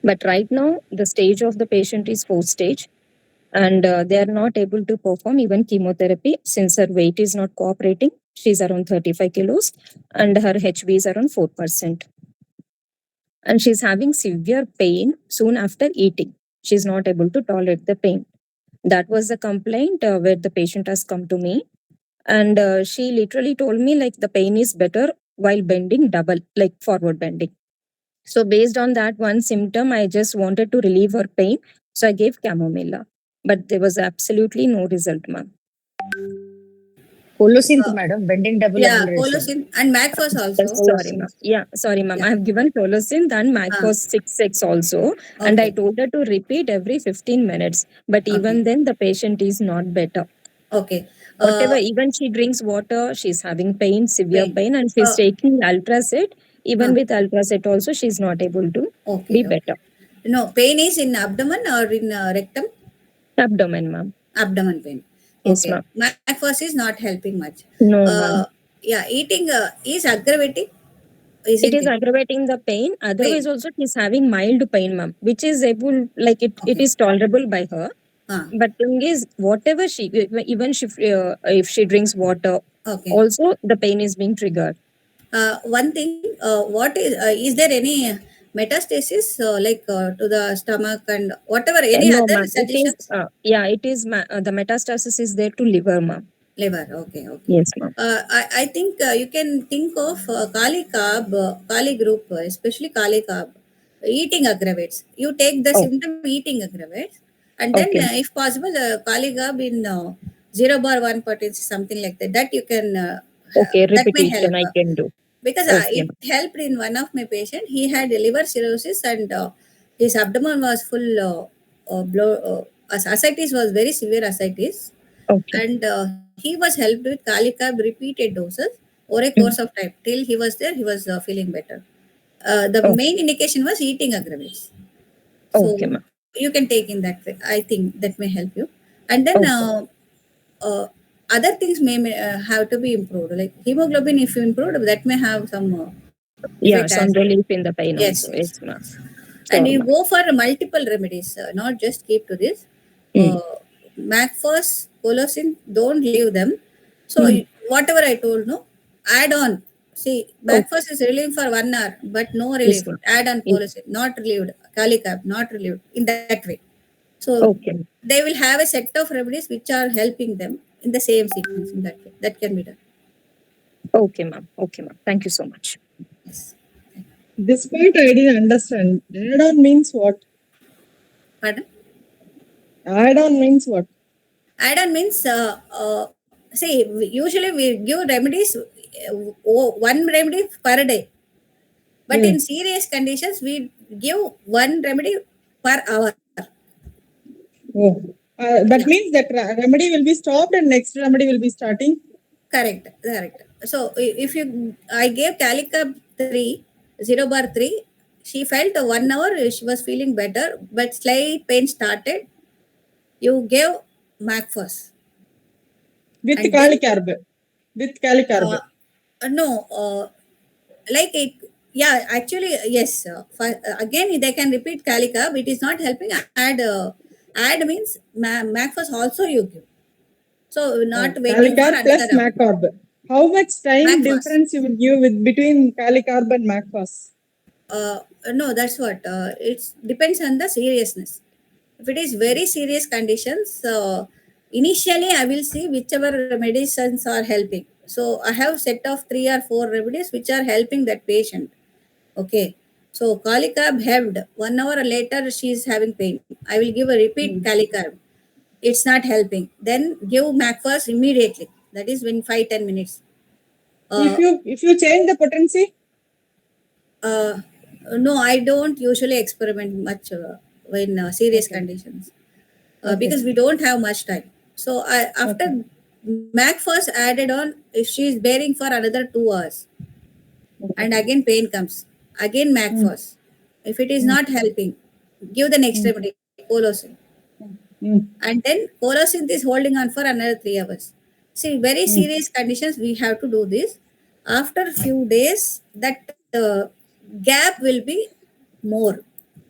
But right now, the stage of the patient is 4th stage, and they are not able to perform even chemotherapy since her weight is not cooperating. She's around 35 kilos, and her HB is around 4%. And she's having severe pain soon after eating. She's not able to tolerate the pain. That was the complaint where the patient has come to me. And she literally told me like the pain is better while bending double, like forward bending. So based on that one symptom, I just wanted to relieve her pain. So I gave chamomilla. But there was absolutely no result, ma'am. Colocin, madam, bending double. Yeah, Colocin and Macfos also. Sorry, ma'am. Yeah, sorry, ma'am. Yeah. I have given Colocin, then Macfos 6x also. And I told her to repeat every 15 minutes. But even then, the patient is not better. Okay. Whatever, even she drinks water, she's having pain, severe pain, and she's taking Ultracet. Even with Ultracet also, she's not able to be better. No, pain is in abdomen or in rectum? Abdomen, ma'am. Abdomen pain. Yes, Okay. ma'am. Macfos is not helping much. No, ma'am. Yeah, eating is aggravating. It is aggravating the pain. Otherwise, also she's having mild pain, ma'am, which is able, like it is tolerable by her. But thing is, whatever she, even if she drinks water, also the pain is being triggered. One thing, what is there any metastasis to the stomach and whatever, any No, other ma'am. suggestions? It is the metastasis is there to liver, ma'am. Liver, okay. Yes, ma'am. I think you can think of Kali Carb, Kali group, especially Kali Carb. Eating aggravates. You take the symptom, eating aggravates, and then if possible, Kali Carb in 0 bar 1 potency, something like that. That you can. Repetition I can do. Because it helped in one of my patient. He had liver cirrhosis, and his abdomen was full ascites was very severe ascites. And he was helped with Kali Carb repeated doses over a course of time. Till he was there, he was feeling better. The main indication was eating aggravates. So you can take in that way. I think that may help you. And then other things may have to be improved. Like hemoglobin, if you improve, that may have some some relief in the pain yes, also. Yes, ma'am. And you go for multiple remedies, not just keep to this. Macfos, Colocin, don't leave them. So whatever I told, no, add on. See, Macfos is relieving for 1 hour, but no relief. Add on Colocin, not relieved. Kali Carb, not relieved. In that way. So Okay. they will have a set of remedies which are helping them in the same sequence. In that way, that can be done. Okay, ma'am. Okay, ma'am. Thank you so much. Yes. This part I didn't understand. Add-on means what? Pardon? Add-on means what? Add-on means, see, usually we give remedies, one remedy per day. But in serious conditions, we give one remedy per hour. Oh. That Yeah, means that remedy will be stopped and next remedy will be starting. correct, correct. So if you, I gave Calica 3, 0 bar 3, she felt 1 hour, she was feeling better, but slight pain started. You gave Macfos. With And then, Calicarb. With Calicarb. no, like it, yeah, actually, yes. Again, they can repeat Calica, but it is not helping. Add means Macfos also you give. So not waiting for Calicarb plus another hour. Macarb. How much time Macfos. difference you will give with between Calicarb and Macfos? Uh, no, that's what. It depends on the seriousness. If it is very serious conditions, initially I will see whichever medicines are helping. So I have set of 3 or 4 remedies which are helping that patient. Okay. So Calicarb helped. 1 hour later she is having pain. I will give a repeat Calicarb. It's not helping. Then give Macfos immediately. That is in 5-10 minutes. Uh, If you change the potency, Uh, no, I don't usually experiment much in serious okay. conditions Okay. because we don't have much time. So after Okay. Mac first added on, if she is bearing for another 2 hours, and again pain comes, again Mac first. If it is not helping, give the next remedy, Colocin. And then Colocin is holding on for another 3 hours. See, very serious conditions, we have to do this. After few days, that gap will be more.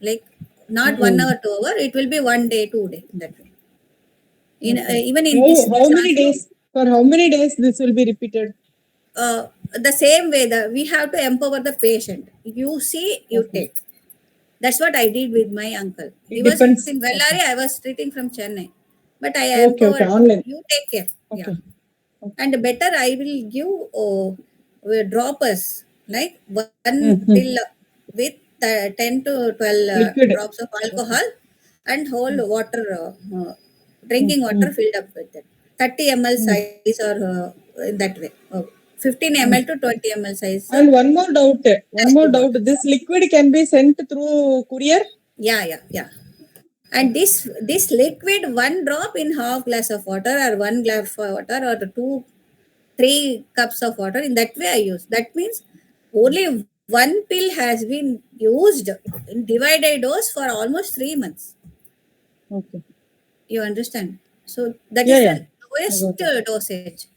Like not 1 hour, 2 hour, it will be 1 day, 2 day. That way. Even in this How case many also, days? For how many days this will be repeated? the same way that we have to empower the patient. You see, you Okay. take. That's what I did with my uncle. He It was depends. in Bellary, Okay. I was treating from Chennai. But I Okay. Okay. empowered, Online. you take care. Yeah. Okay. Okay. And better, I will give droppers, like one Mm-hmm. pill with 10 to 12 Liquid. drops of Okay. alcohol and whole water, drinking water filled up with it. 30 ml size or in that way. 15 ml to 20 ml size And one more doubt. One more plastic doubt. bottles. This liquid can be sent through courier. Yeah, yeah, yeah. And this liquid, one drop in half glass of water or one glass of water or 2-3 cups of water, in that way I use. That means only one pill has been used in divided dose for almost 3 months. Okay. You understand? So that Yeah. is Yeah. the I lowest got it. dosage.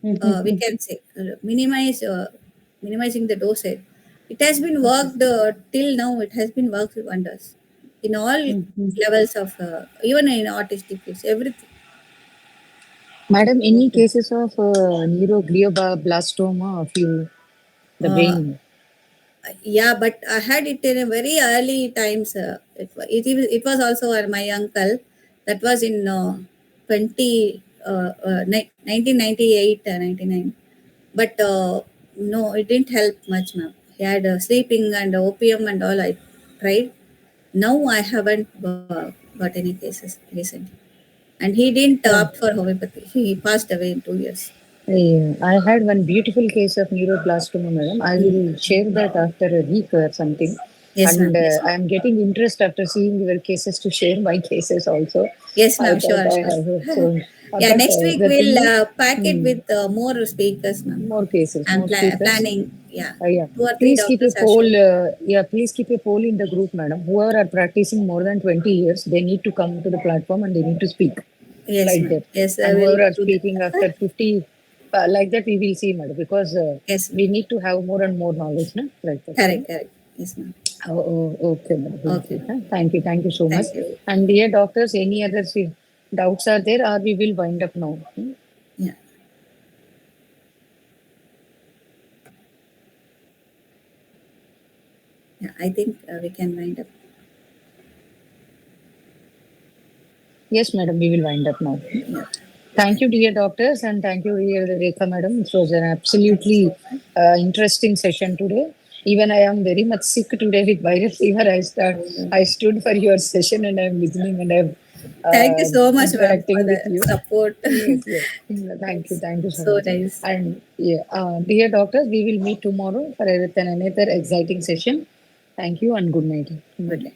We Mm-hmm. can say minimizing the dosage. It has been Okay. worked till now. It has been worked wonders in all Mm-hmm. levels of even in autistic kids, everything. Madam, any Okay. cases of neuroglioblastoma of you, the Uh, brain? yeah, but I had it in a very early times. It was also my uncle. That was in 1998, 99. But no, it didn't help much, ma'am. He had sleeping and opium and all. I tried. Now I haven't got any cases recently. And he didn't Oh. opt for homeopathy. He passed away in 2 years. I had one beautiful case of neuroblastoma, madam. I will share that after a week or something. Yes, And ma'am. Yes, I ma'am. am getting interest after seeing your cases to share my cases also. Yes, I ma'am. thought Sure, I sure. have it. So, Yeah, but next week the we'll thing is, pack it with more speakers, ma'am. more cases, I'm more speakers. planning, yeah, Yeah. 2 or 3 Please keep a doctors are poll. sure. Yeah, please keep a poll in the group, madam. Whoever are practicing more than 20 years, they need to come to the platform and they need to speak Yes, like ma'am. that. Yes, I And will whoever are do speaking that. after 50, like that, we will see, madam, because Yes, ma'am. we need to have more and more knowledge, no? Like that. Correct, correct. Yes, ma'am. Okay, madam. Okay, Okay. ma'am. Huh? Thank you so much. Thank you. And dear doctors, any other doubts are there, or we will wind up now? Yeah, yeah. I think we can wind up. Yes, madam, we will wind up now. Thank you, dear doctors, and thank you, dear Rekha, madam. It was an absolutely interesting session today. Even I am very much sick today with viral fever. I stood for your session and I'm listening and I'm Thank you so much, ma'am, interacting for the with you. support. Yes, yes. Thank you so So much. nice. And yeah, dear doctors, we will meet tomorrow for another exciting session. Thank you and good night. Good night.